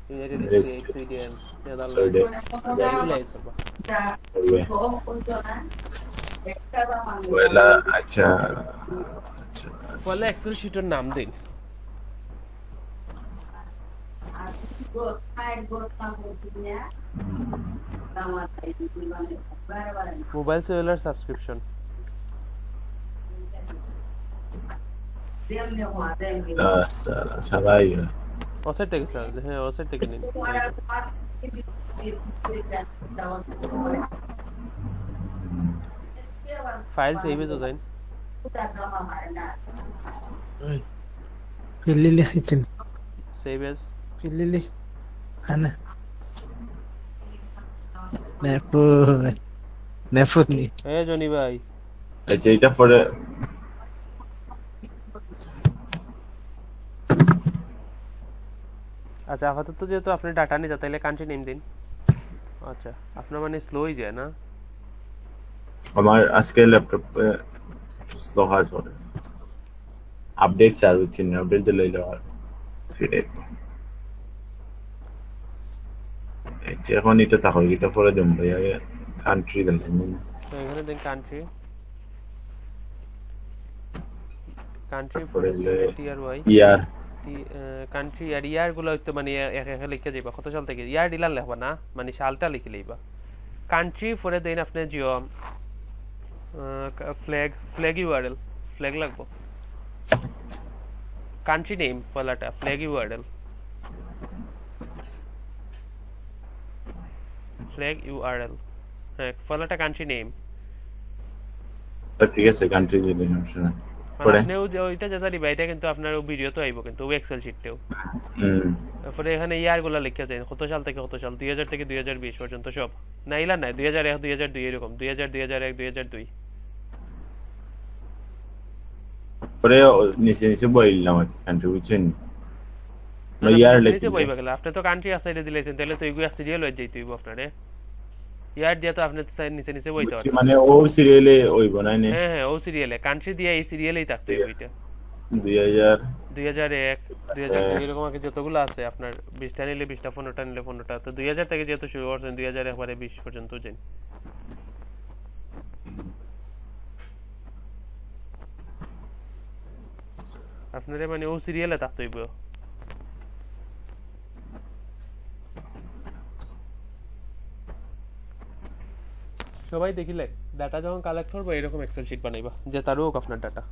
United states, Sweden, Netherlands. আচ্ছা ফলে এক্সেল শিটের নাম দিন। মোবাইল সেলুলার সাবস্ক্রিপশন, সবাই ওসাইট থেকে স্যার, হ্যাঁ ওসাইট থেকে নিন। ফাইল সেভ হয়ে যায়। ফিলিলি হাইতেন সেভ এজ ফিলিলি হানা নেফুনি এ জনি ভাই, আচ্ছা এটা পরে আচ্ছা আপাতত যেহেতু আপনি ডাটা নিতে তাইলে কান্ট্রি নেম দিন। আচ্ছা আপনার মানে স্লোই যায় না? আমার আজকে ল্যাপটপে স্লো কাজ করে, আপডেট চালু হচ্ছে না, আপডেট দিলে আর ফিরে এখন এটা থাকো, এটা পরে দেব ভাই, আগে কান্ট্রি দেন তো এখানে দেন কান্ট্রি কান্ট্রি তারপরে হলো টিআর ওয়াই ইয়ার কান্ট্রি আর ইয়ার গুলো হইতো মানে এক এক লিখে যাইবা কত সাল থেকে ইয়ার ডিলার লিখবা না মানে সালটা লিখে লইবা কান্ট্রি পরে দেন আপনি জিও ফ্ল্যাগ ইউআরএল ফ্ল্যাগ লাগবো কান্ট্রি নেম ফলাটা ফ্ল্যাগ ইউআরএল ফ্ল্যাগ ইউআরএল হ্যাঁ ফলাটা কান্ট্রি নেম ঠিক আছে কান্ট্রি দিলেন অপশন মানে আপনি ওইটা যেটা দিবা এটা কিন্তু আপনার ভিডিও তো আইবো কিন্তু এক্সেল শিটতেও তারপরে এখানে ইয়ার গুলা লিখে দেন কত সাল থেকে কত সাল 2000 থেকে 2020 পর্যন্ত সব নাইলা না 2001 2002 এরকম 2000 2001 2002 পরে নিচে নিচে বইলাম কান্ট্রি বুঝছেন ইয়ার লিখে বইবা গেল আপনি তো কান্ট্রি আসাইডে দিলেছেন তাহলে তো এগুলো সিরিয়াল হয়ে যাইতো আপনারে ইয়ার দিয়া তো আপনি নিচে নিচে বইতে হবে মানে ও সিরিয়ালে হইব না নে হ্যাঁ হ্যাঁ ও সিরিয়ালে কান্ট্রি দিয়া এই সিরিয়ালেই থাকতো এইটা 2001 2002 এরকম আগে যতগুলো আছে আপনার 20টা নিলে 20টা 15টা নিলে 15টা তো 2000 থেকে যেহেতু শুরু করছেন 2001 পরে 20 পর্যন্ত যান আপনারে মানে ও সিরিয়ালে থাকতে হইব সবাই দেখিলে ডাটা যখন কালেক্ট করবো এরকম এক্সেল শিট বানাইবা যে তারও হোক আপনার ডাটা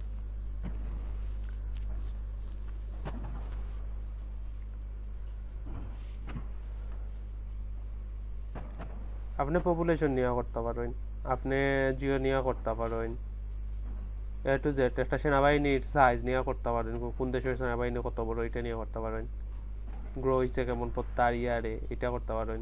আপনি পপুলেশন নিয়ে করতে পারেন আপনি জিও নিয়ে করতে পারেন এ টু জেড একটা সেনাবাহিনীর সাইজ নিয়ে করতে পারেন কোন দেশের সেনাবাহিনী কত বড় এটা নিয়ে করতে পারেন গ্রো হইছে কেমন প্রত্যেক ইয়ারে এটা করতে পারেন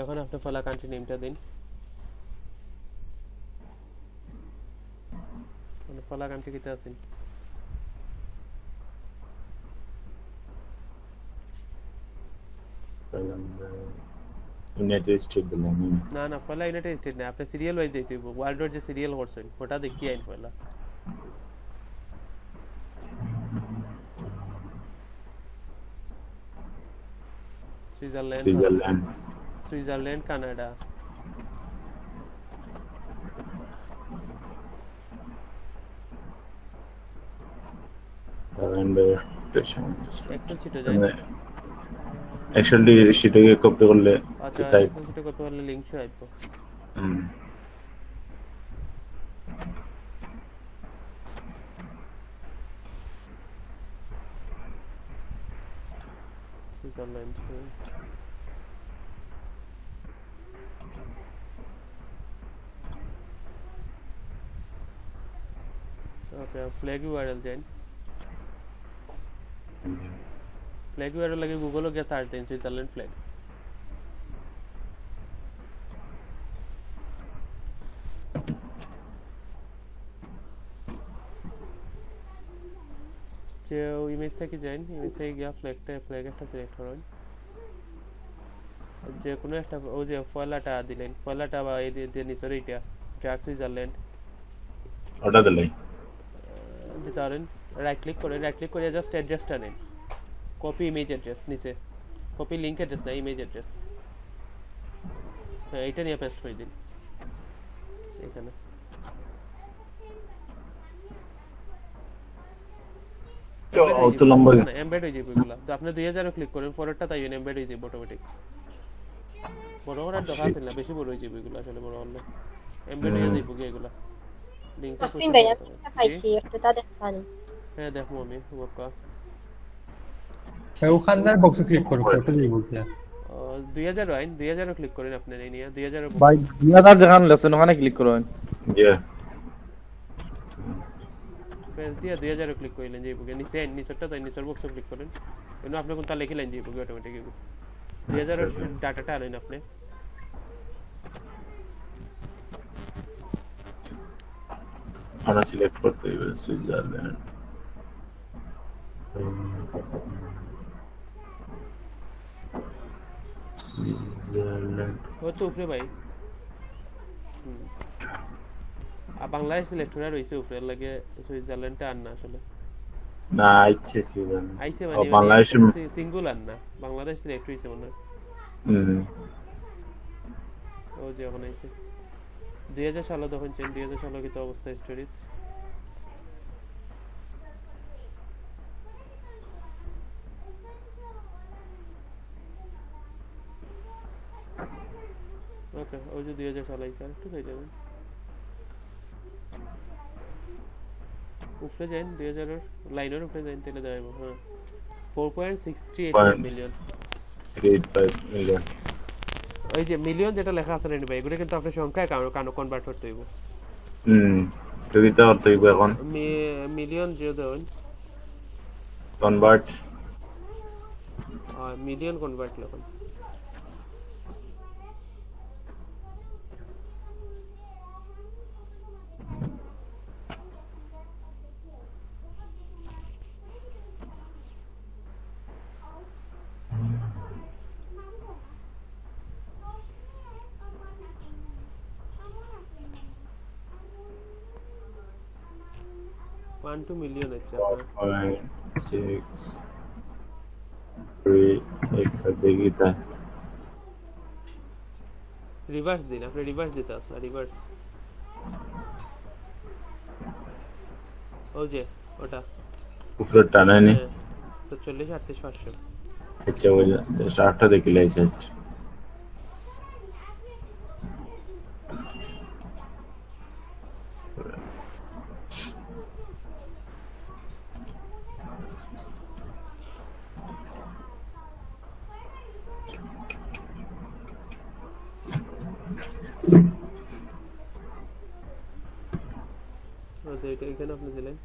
এখন আপনি ফলা কান্ট্রি নেমটা দিন মানে ফলা কান্ট্রি কিতে আছেন ইউনাইটেড স্টেট দিলেন না না ফলা ইউনাইটেড স্টেট না আপনি সিরিয়াল ওয়াইজ যাইতে হইব ওয়ার্ল্ড ওয়ার যে সিরিয়াল করছেন ওটা দেখি আইন ফলা সুইজারল্যান্ড কানাডা অ্যাকচুয়ালি সেটাকে কপি করলে আচ্ছা কপি করলে লিংক শো আইবো সুইজারল্যান্ড ওকে ফ্ল্যাগ ইউআরএল দেন ফ্ল্যাগ ইউআরএল লাগে গুগলে গিয়ে সার্চ দেন সুইজারল্যান্ড ফ্ল্যাগ যে ইমেজ থেকে যান ইমেজ থেকে গিয়ে ফ্ল্যাগ একটা সিলেক্ট করুন যে কোনো একটা ওই যে ফয়লাটা দিলেন ফয়লাটা বা এই যে নিচের এইটা ট্র্যাক সুইজারল্যান্ড ওটা দিলেন দিতে পারেন রাইট ক্লিক করে জাস্ট অ্যাড্রেসটা নেন কপি ইমেজ অ্যাড্রেস নিচে কপি লিংক অ্যাড্রেস না ইমেজ অ্যাড্রেস হ্যাঁ এটা নিয়ে পেস্ট করে দিন এখানে অত লম্বা এমবেড হয়ে যাবে এগুলা তো আপনি 2000 ক্লিক করেন ফরওয়ার্ডটা তাই এমবেড হয়ে যাবে অটোমেটিক বড় করার দরকার আছে না বেশি বড় হয়ে যাবে এগুলা আসলে বড় হলে এমবেড হয়ে যাবে এগুলা লিংকটা ফিন ভাই আমি দেখাইছি একটু তা দেখানি হ্যাঁ দেখো আমি ওকা ওখানকার বক্সে ক্লিক করো কত দিয়ে বলতে 2000 আইন 2000 ক্লিক করেন আপনি এই নিয়ে 2000 ভাই 2000 দেখান লেসন ওখানে ক্লিক করুন জি পেজ দিয়ে 2000 ক্লিক কইলেন যে বুকে নিচে নিচেরটা তাই নিচের বক্সে ক্লিক করেন এনে আপনি কোনটা লিখলেন যে বুকে অটোমেটিক 2000 ডাটাটা আনেন আপনি ওখানে সিলেক্ট করতে হবে সুইজারল্যান্ড। সুইজারল্যান্ড হচ্ছে উপরে ভাই। আর বাংলাদেশ সিলেক্ট করা রয়েছে উপরে, লাগে সুইজারল্যান্ডটা আর না আসলে না ইচ্ছে সুইজারল্যান্ড আইছে ও মানে বাংলাদেশ। সিঙ্গল আর না, বাংলাদেশ সিলেক্ট হয়েছে মনে হয়। ও যে এখন আইছে 2016 তখন চেন 2016 কি তো অবস্থা স্টোরি। ওকে ওই যে 2016 আইছে, আর একটু হয়ে যাবে উপরে যান 2000 এর লাইনের উপরে যান তাহলে দেখাইব। হ্যাঁ 4.638 মিলিয়ন 385 মিলিয়ন। ওই যে মিলিয়ন যেটা লেখা আছে রেনি ভাই, এগুলো কিন্তু আপনি সংখ্যায় কনভার্ট করতে হইব। তো কিটা করতে হইব এখন? মিলিয়ন যে দেন কনভার্ট, মিলিয়ন কনভার্ট লিখুন। $1 million আছে আপনার। 6.385 দেখিতা রিভার্স দিন, আপনি রিভার্স দিতে আসলে রিভার্স। ও যে ওটা উপরে টানানি 40 38 500। আচ্ছা ওই স্টার্টটা দেখি লাইসেন্স। এটা এখানে আপনি দিলেন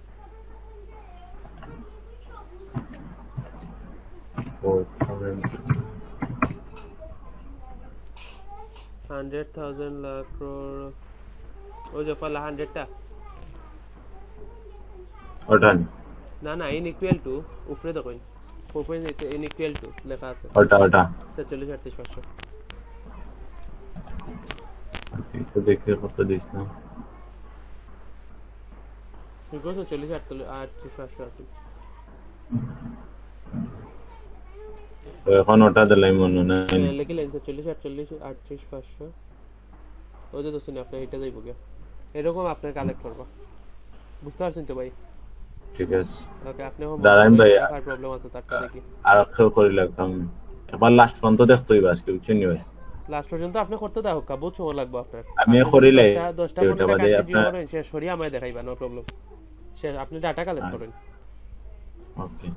100,000 লাখ crore। ও যে ফলা 100টা ওটা না না ইন ইকুয়াল টু উপরে দেখুন 4.8 ইন ইকুয়াল টু লেখা আছে। ওটা 40 38 500 তো দেখে কত দিস না ঠিক আছে। 40 38 500 আছে। এখন ওটা দিলাই মনে নাই লেখি লাইন 40 48 38 500। ওই যে দোস্ত আপনি এটা যাইব গিয়া এরকম আপনি কালেক্ট করবা, বুঝতে পারছেন তো ভাই? ঠিক আছে ওকে আপনি দাঁড়ান ভাই, আর প্রবলেম আছে তারটা দেখি আর কেউ করি লাগতাম এবার লাস্ট পর্যন্ত দেখতে হইবা আজকে বুঝছেন নি ভাই। লাস্ট পর্যন্ত আপনি করতে দাও কা বহুত সময় লাগবে আপনার। আমি করিলে 10টা ওটা বাদে আপনার শেষ করি আমায় দেখাইবা, নো প্রবলেম। শেষ আপনি ডাটা কালেক্ট করেন। ওকে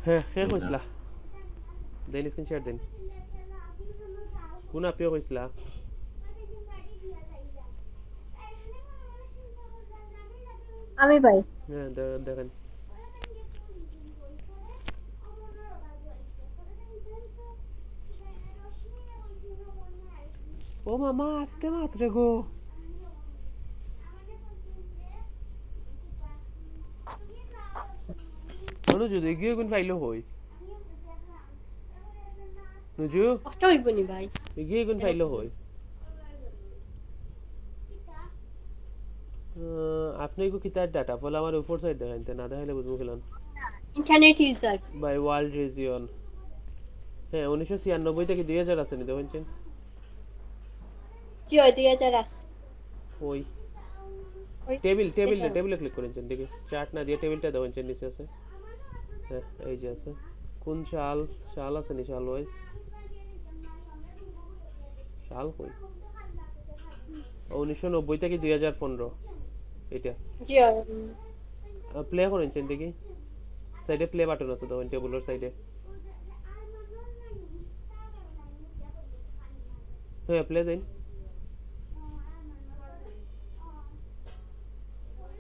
হ্যাঁ শেষ হইছলা দেন স্ক্রিন শেয়ার দেন। কোন আপনিও হইছলা আমি ভাই হ্যাঁ দেখেন ও মামা আসতে মাত্র গো। অনুজু এগিয়ে কোন ফাইলো হই নুজু কষ্ট হইবনি ভাই এগিয়ে কোন ফাইলো হই আপনি কো কিতার ডাটা বলে আমার উপর সাইড দেখাইতে না দেখাইলে বুঝবো খেলাম। Internet users by world region. হ্যাঁ 1996 থেকে 2000 আছে নি দেখেন। জি ওই 2000 আছে ওই টেবিলে ক্লিক করেন দেখি চার্ট না দিয়ে টেবিলটা দেখেন নিচে আছে। হ্যাঁ এই যে আছে কোন শাল আছে নি শাল ওয়াইজ শাল কই 1990 থেকে 2015 এটা জি প্লে করেন দেখি সাইডে প্লে বাটন আছে দেখেন টেবিলের সাইডে। হ্যাঁ প্লে দেন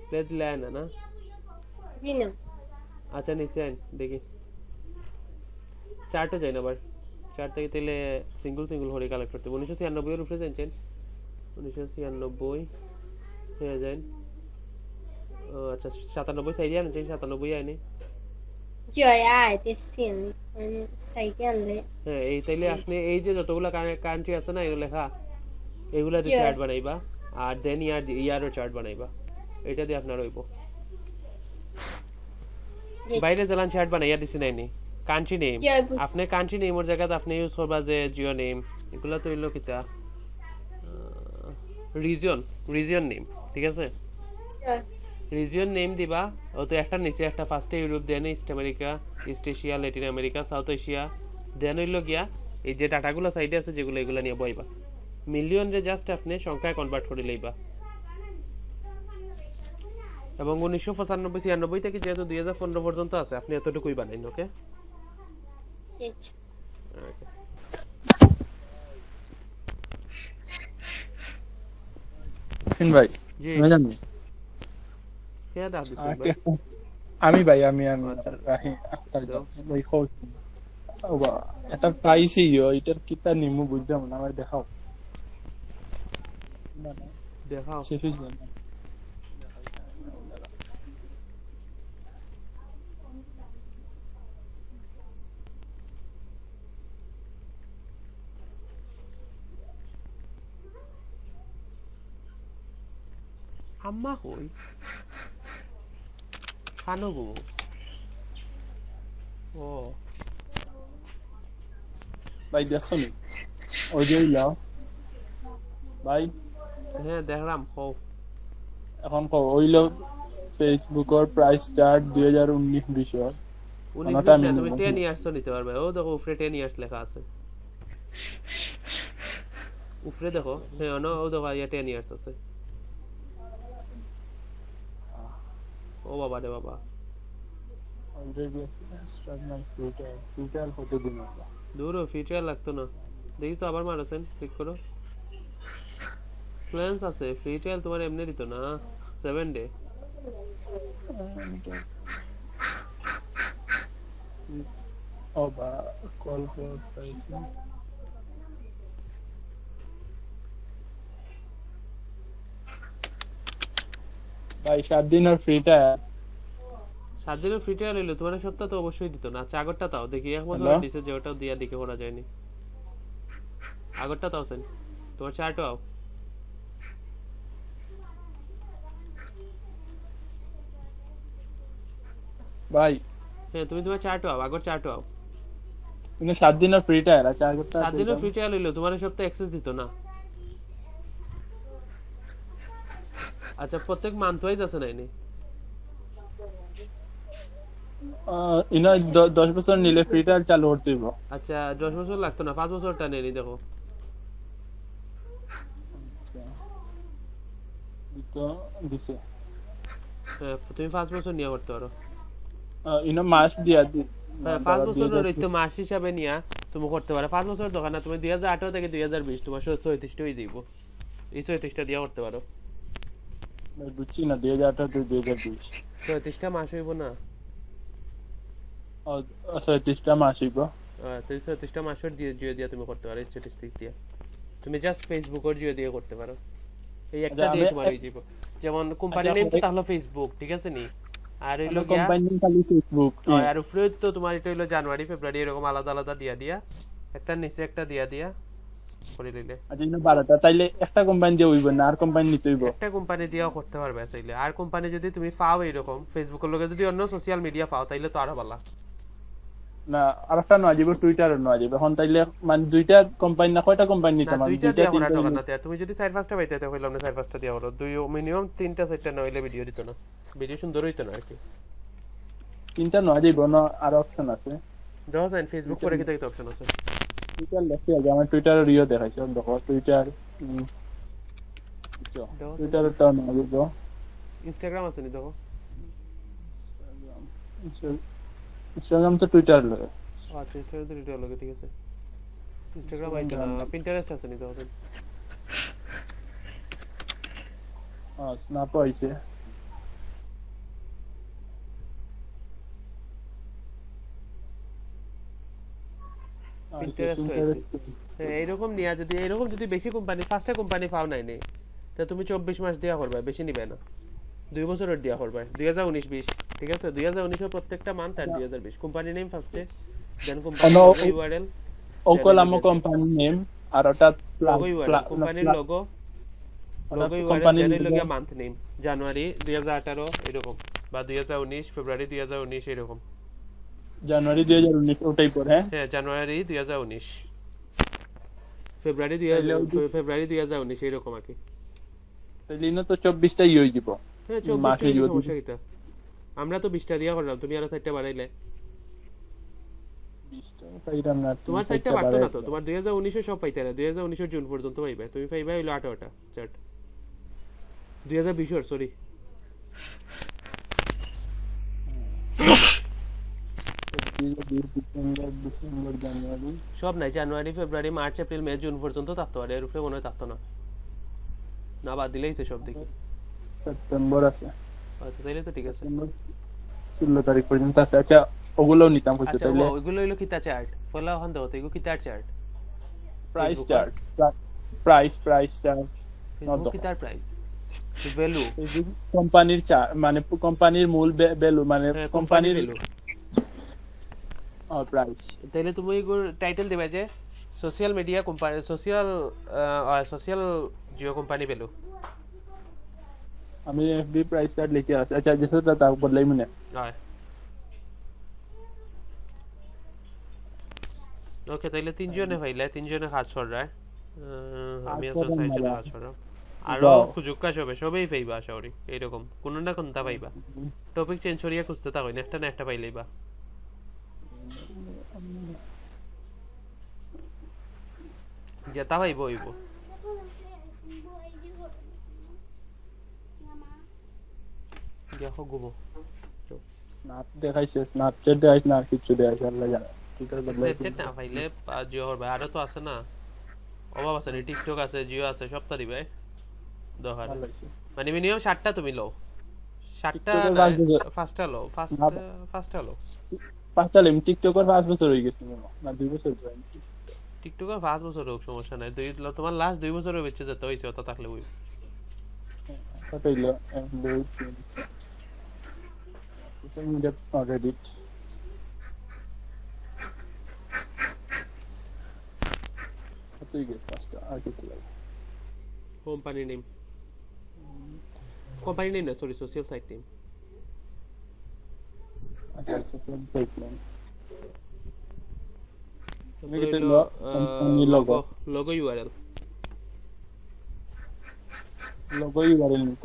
প্লে দিলে না জি না। আচ্ছা নিচে আইন দেখি চার্টে যাই না আবার চার্ট থেকে তাহলে সিঙ্গল হরে কালেক্ট করতে 1996 এর উপরে যাচ্ছেন 1996 হয়ে যান আচ্ছা 97 সাইডে আনছেন, 97 আইনি। জয় আয় দেখছি আমি মানে সাইকে আনলে হ্যাঁ এই তাইলে আপনি এই যে যতগুলা কান্ট্রি আছে না এগুলো লেখা, এগুলা দিয়ে জি। চার্ট বানাইবা আর দেন ইয়ারও চার্ট বানাইবা, এটা দিয়ে আপনার হইব। বাইরে জেলান চার্ট বানাইয়া দিছি নাইনি কান্ট্রি নেম, জি, বুঝছি। আপনি কান্ট্রি নেমের জায়গাতে আপনি ইউজ করবা যে জিও নেম, এগুলা তো হইলো কিতা রিজিয়ন নেম, ঠিক আছে? রিজিয়ন নেম দিবা, ও তো একটা নিচে একটা ফার্স্টে Europe, then East America, East Asia, Latin America, South Asia, then হইলো গিয়া এই যে ডাটাগুলো সাইডে আছে যেগুলো এগুলো নিয়ে বইবা। মিলিয়ন রে জাস্ট আপনি সংখ্যায় কনভার্ট করে লইবা। এবং 1995-96 থেকে যেহেতু 2015 পর্যন্ত আছে, আপনি এতটুকুই বানাইন। ওকে ভাই জি কে দাও দিছেন ভাই? আমি ভাই আমি রাহি আক্তার ভাই খোঁজ ওবা এটা পাইছি এটার কিতা নিমু বুঝলাম না, ভাই দেখাও দেখাও। শেষ হইছে না আম্মা হই খানো গো। ও ভাই দেখছো নি ওই যে লাও ভাই? হ্যাঁ দেখলাম। হও এখন কও ওইলো ফেসবুকের প্রাইস স্টার্ট 2019-20 তুমি 10 ইয়ার্স নিতে পারবে। ও দেখো উপরে 10 ইয়ার্স লেখা আছে, উপরে দেখো। হ্যাঁ ও দেখো ইয়া 10 ইয়ার্স আছে। ও বাবা রে বাবা, দূর ফিচার লাগতো না। দেখি তো আবার মারছেন, ক্লিক করো। প্ল্যান্স আছে, ফ্রি ট্রায়াল তোমার এমনি দিত না 7 ডে। ওবা কল ফর প্রাইসিং ভাই 7 দিনের ফ্রি ট্রায়াল। 7 দিনের ফ্রি ট্রায়াল হইলো তোমার সপ্তাহ তো অবশ্যই দিত না। আচ্ছা আগরটা তাও দেখি, এক বছর দিছে যে ওটাও দিয়া দেখে করা যায়নি। আগরটা তাও সেন তোমার চার্টও আও। ভাই হ্যাঁ তুমি তোমার চার্টও আও, আগর চার্টও আও। কিন্তু 7 দিনের ফ্রি ট্রায়াল আছে, আগরটা 7 দিনের ফ্রি ট্রায়াল হইলো তোমার সপ্তাহে অ্যাক্সেস দিত না। আচ্ছা প্রত্যেক মান্থ ওয়াইজ আছে নাইনি? ইনো 10 বছর নিলে ফ্রি ট্রায়াল চালু করতে দিব। আচ্ছা 10 বছর লাগতো না, 5 বছরটা নেনি। দেখো তো দিছে। হ্যাঁ তুমি 5 বছর নিয়ে করতে পারো। ইনো মাস দিয়া দি। হ্যাঁ 5 বছর রইতো মাস হিসাবে নিয়া তুমি করতে পারো। 5 বছর দোকান না, তুমি 2018 থেকে 2020 তোমার 34 হয়ে যাইবো। এই 34টা দিয়া করতে পারো। বুঝছি না 2018 থেকে 2020 34টা মাস হইব না? 34টা মাস হইব। 34টা মাসের জিও দিয়ে তুমি করতে পারো। স্ট্যাটিস্টিক দিয়ে তুমি জাস্ট ফেসবুকের জিও দিয়ে করতে পারো। এই একটা দিয়ে তোমার হয়ে যাবে। যেমন কোম্পানি নেম তো তাহলে ফেসবুক, ঠিক আছে নি? আর হইলো কোম্পানি নেম খালি ফেসবুক। আর উপরে তো তোমার এটা হইলো জানুয়ারি ফেব্রুয়ারি এরকম আলাদা আলাদা দিয়া একটা নিচে একটা দিয়া করে দিলে। আচ্ছা ইনো 12টা তাইলে একটা কোম্পানি দিয়ে হইব না, আর কোম্পানি নিতে হইব? একটা কোম্পানি দিয়েও করতে পারবে চাইলে। আর কোম্পানি যদি তুমি পাও এরকম ফেসবুকের লগে যদি অন্য সোশ্যাল মিডিয়া পাও তাইলে তো আরো ভালো। না আরেকটা নয় যাব, টুইটারও নয় যাব। এখন তাইলে মানে দুইটা কোম্পানি না কয়টা কোম্পানি নিতে মানে দুইটা দিয়া করা টাকা না। তুমি যদি 4-5টা পাইতে তো হইলো না, 4-5টা দিয়া হলো। দুই মিনিমাম 3টা-4টা না হইলে ভিডিও দিত না, ভিডিও সুন্দর হইতো না আর কি। 3টা নয় যাব না, আর অপশন আছে। দেখো সাইন ফেসবুক করে কি তাই অপশন আছে। টুইটার লেখা আছে, আমার টুইটারে রিও দেখাইছে। দেখো টুইটার টুইটারটা না যাব। ইনস্টাগ্রাম আছে নি? দেখো ইনস্টাগ্রাম তো টুইটার লাগে। আচ্ছা ইনস্টাগ্রাম তো টুইটার লাগে, ঠিক আছে। ইনস্টাগ্রাম আইতো না। পিন্টারেস্ট আছে নি? দেখো স্ন্যাপ আইছে। পিন্টারেস্ট হইছে। এইরকম নিয়া যদি এরকম যদি বেশি কোম্পানি 5টা কোম্পানি পাও নাই নে তা তুমি 24 মাস দেয়া করবে, বেশি নিবে না। 2 বছরের দিয়া করবে 2019-20 ঠিক আছে 2019 এর প্রত্যেকটা মান্থ আর 2020 কোম্পানি নেম ফার্স্টে দেন কোম্পানি ইউআরএল ওকলাম কোম্পানি নেম আর ওটা কোম্পানির লোগো ইউআরএল এর লগে মান্থ নেম জানুয়ারি 2018 এরকম বা 2019 ফেব্রুয়ারি 2019 এরকম জানুয়ারি 2019 ওটাই পড়ে হ্যাঁ জানুয়ারি 2019 ফেব্রুয়ারি 2019 এরকম আর কি তাইলে না তো 24টা হয়ে যাব হ্যাঁ 24টা সমস্যা কিটা আমরা তো 20টা দিয়া করলাম তুমি আরো 4টা বাড়াইলে 20টা পাইরাম না তোমার 4টা বাড়তো না তো তোমার 2019 এ সব পাইতে না 2019 এর জুন পর্যন্ত পাইবে তুমি পাইবে হলো 18টা চার্ট 2020 এর সরি ডিসেম্বর জানুয়ারি সব নাই January February March April May June পর্যন্ত থাকতো আর এর উপরে মনে হয় থাকতো না না বাদ দিলেই তো সব দেখি সেপ্টেম্বর আছে আচ্ছা তাইলে তো ঠিক আছে 16 তারিখ পর্যন্ত আছে আচ্ছা ওগুলো নিতাম কইছে তাইলে ওগুলো হলো কিতা চার্ট ফলা হন দাও তো এগুলো কিতা chart price chart price chart not কিতার প্রাইস ভ্যালু কোম্পানির চার্ট মানে কোম্পানির মূল ভ্যালু মানে কোম্পানির ভ্যালু আর প্রাইস তাইলে তুমি এগুলো টাইটেল দিবা যে social media company social Jio company value আমি এফবি প্রাইস চার্ট লিখে আছে আচ্ছা যেটা তা বদলাই মনে হয় ওকে তাইলে তিনজনে ভাইলা তিনজনে কাজ কর রায় আমি আসলে সাইজে কাজ করব আরো সুযোগ কাজ হবে সবই পাইবা আশা করি এরকম কোন না কোনটা পাইবা টপিক চেঞ্জ করিয়া খুঁজতে থাকো না একটা পাইলেইবা যেটা পাইবো হইবো দেখো গুবো স্ন্যাপ দেখাইছে স্ন্যাপচ্যাট দেখাইছে না কিছু দেখাইছে আল্লাহ জানে ঠিক আছে স্ন্যাপচ্যাট না পাইলে জিও হর ভাই আরো তো আছে না অভাব আছে না টিকটক আছে জিও আছে সবটা দিবে দহার মানে মিনিমাম 7টা তুমি লও 7টা ফার্স্টটা লও ফার্স্টটা লও পাঁচটা লেম টিকটকের 5 বছর হয়ে গেছে না 2 বছর জয়েন টিকটকের 5 বছর হোক সমস্যা নাই তোমার লাস্ট 2 বছরের বেঁচে যেতে হইছে ওটা থাকলে ওই কতইলো সোশ্যাল মিডিয়া অডিট কতই গেছে পাঁচটা আর্টিকেল কোম্পানি নেম না সরি সোশ্যাল সাইট নেম আচ্ছা social site name logo URL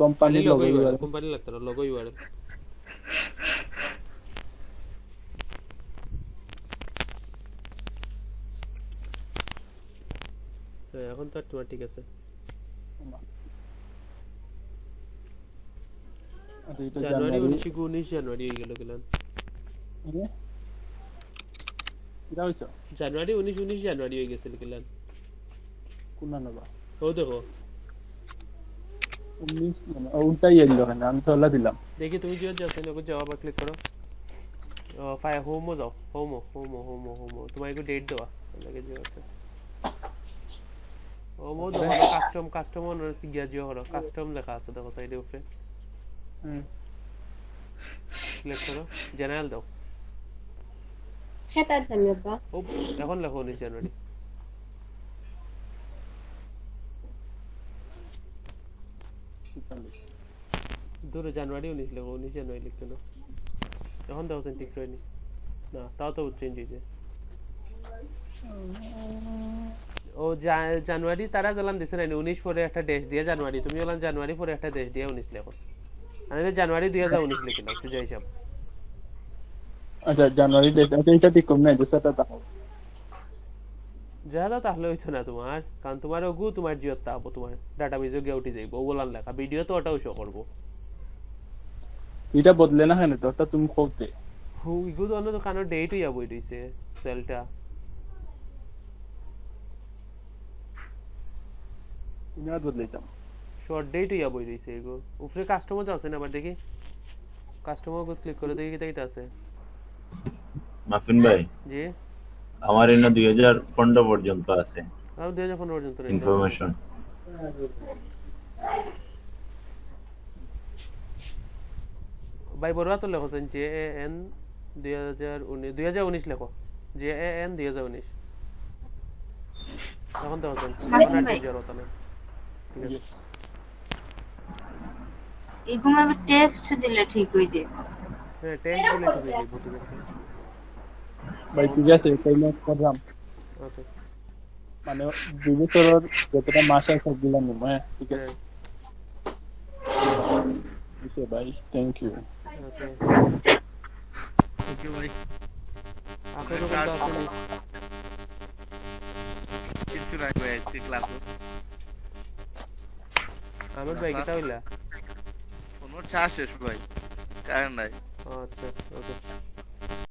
company logo URL company লাগতো না logo URL এখন তো তোমার ঠিক আছে জানুয়ারি 19 জানুয়ারি হয়ে গেল গেলেন জানুয়ারি 19 জানুয়ারি হয়ে গেছিল গেলেন কোন নাম্বার ও দেখো 19 মানে ওটাই এলো না আমি তো হলা দিলাম দেখি তুমি জিও যাও সেটা জবাব ক্লিক করো ফাই হোমো যাও হোমো তোমার একটু ডেট দেওয়া লাগে জিও আছে হোমো দাও কাস্টম অনার গিয়া জিও করো কাস্টম লেখা আছে দেখো সাইডে উপরে ক্লিক করো জেনারেল দাও সেটা জানি বাবা ও এখন লেখো 19 জানুয়ারি দূরে জানুয়ারি 19 লেখো 19 জানুয়ারি লিখতে না এখন দাও সেন্টিক হয়নি না তাও তো চেঞ্জ হয়েছে ও জানুয়ারি তারা জালান দিছে না 19 পরে একটা ডেট দিয়ে জানুয়ারি তুমি বললেন জানুয়ারি পরে একটা ডেট দিয়ে 19 লেখো আমি জানুয়ারি 2019 লিখলাম সুজা হিসাব আচ্ছা জানুয়ারি ডেট এটা ঠিক কম না যেটা তাও যারা তাহলে হইতো না তোমার কারণ তোমার ওগু তোমার জিওতে আবো তোমার ডাটাবেজে গিয়ে উঠে যাইবো ওগুলান লেখা ভিডিও তো ওটাও শো করব এটা বদলে না কেন তো ওটা তুমি কোতে ইগু তো অন্য কানো ডেট হইয়া বই দিছে সেলটা ইনা বদলাইতাম শর্ট ডেট হইয়া বই দিছে ইগু উপরে কাস্টমার যাচ্ছে না আবার দেখি কাস্টমার কো ক্লিক করে দেখি কিটা আছে মাফিন ভাই জি আমার এনে 2015 পর্যন্ত আছে আর 2015 পর্যন্ত ইনফরমেশন ভাই বড়ুয়া তো লেখছেন JAN 2019 লেখো JAN 2019 এখন তো আছেন ঠিক আছে এগুলো আমি টেক্সট দিলে ঠিক হয়ে যায় হ্যাঁ টেক্সট দিলে ঠিক হয়ে যাবে ঠিক আছে ভাই ঠিক আছে তাইলে করলাম ওকে মানে বিবেচনার যতটা মাস আছে সবগুলো নিব হ্যাঁ ঠিক আছে ওকে ভাই থ্যাংক ইউ ওকে ওকে ভাই আপনাদের কোনটা আছে কিছু রাখবে ক্লাস আমার ভাই কিটা হইলা কোনো চা শেষ ভাই কারণ নাই আচ্ছা ওকে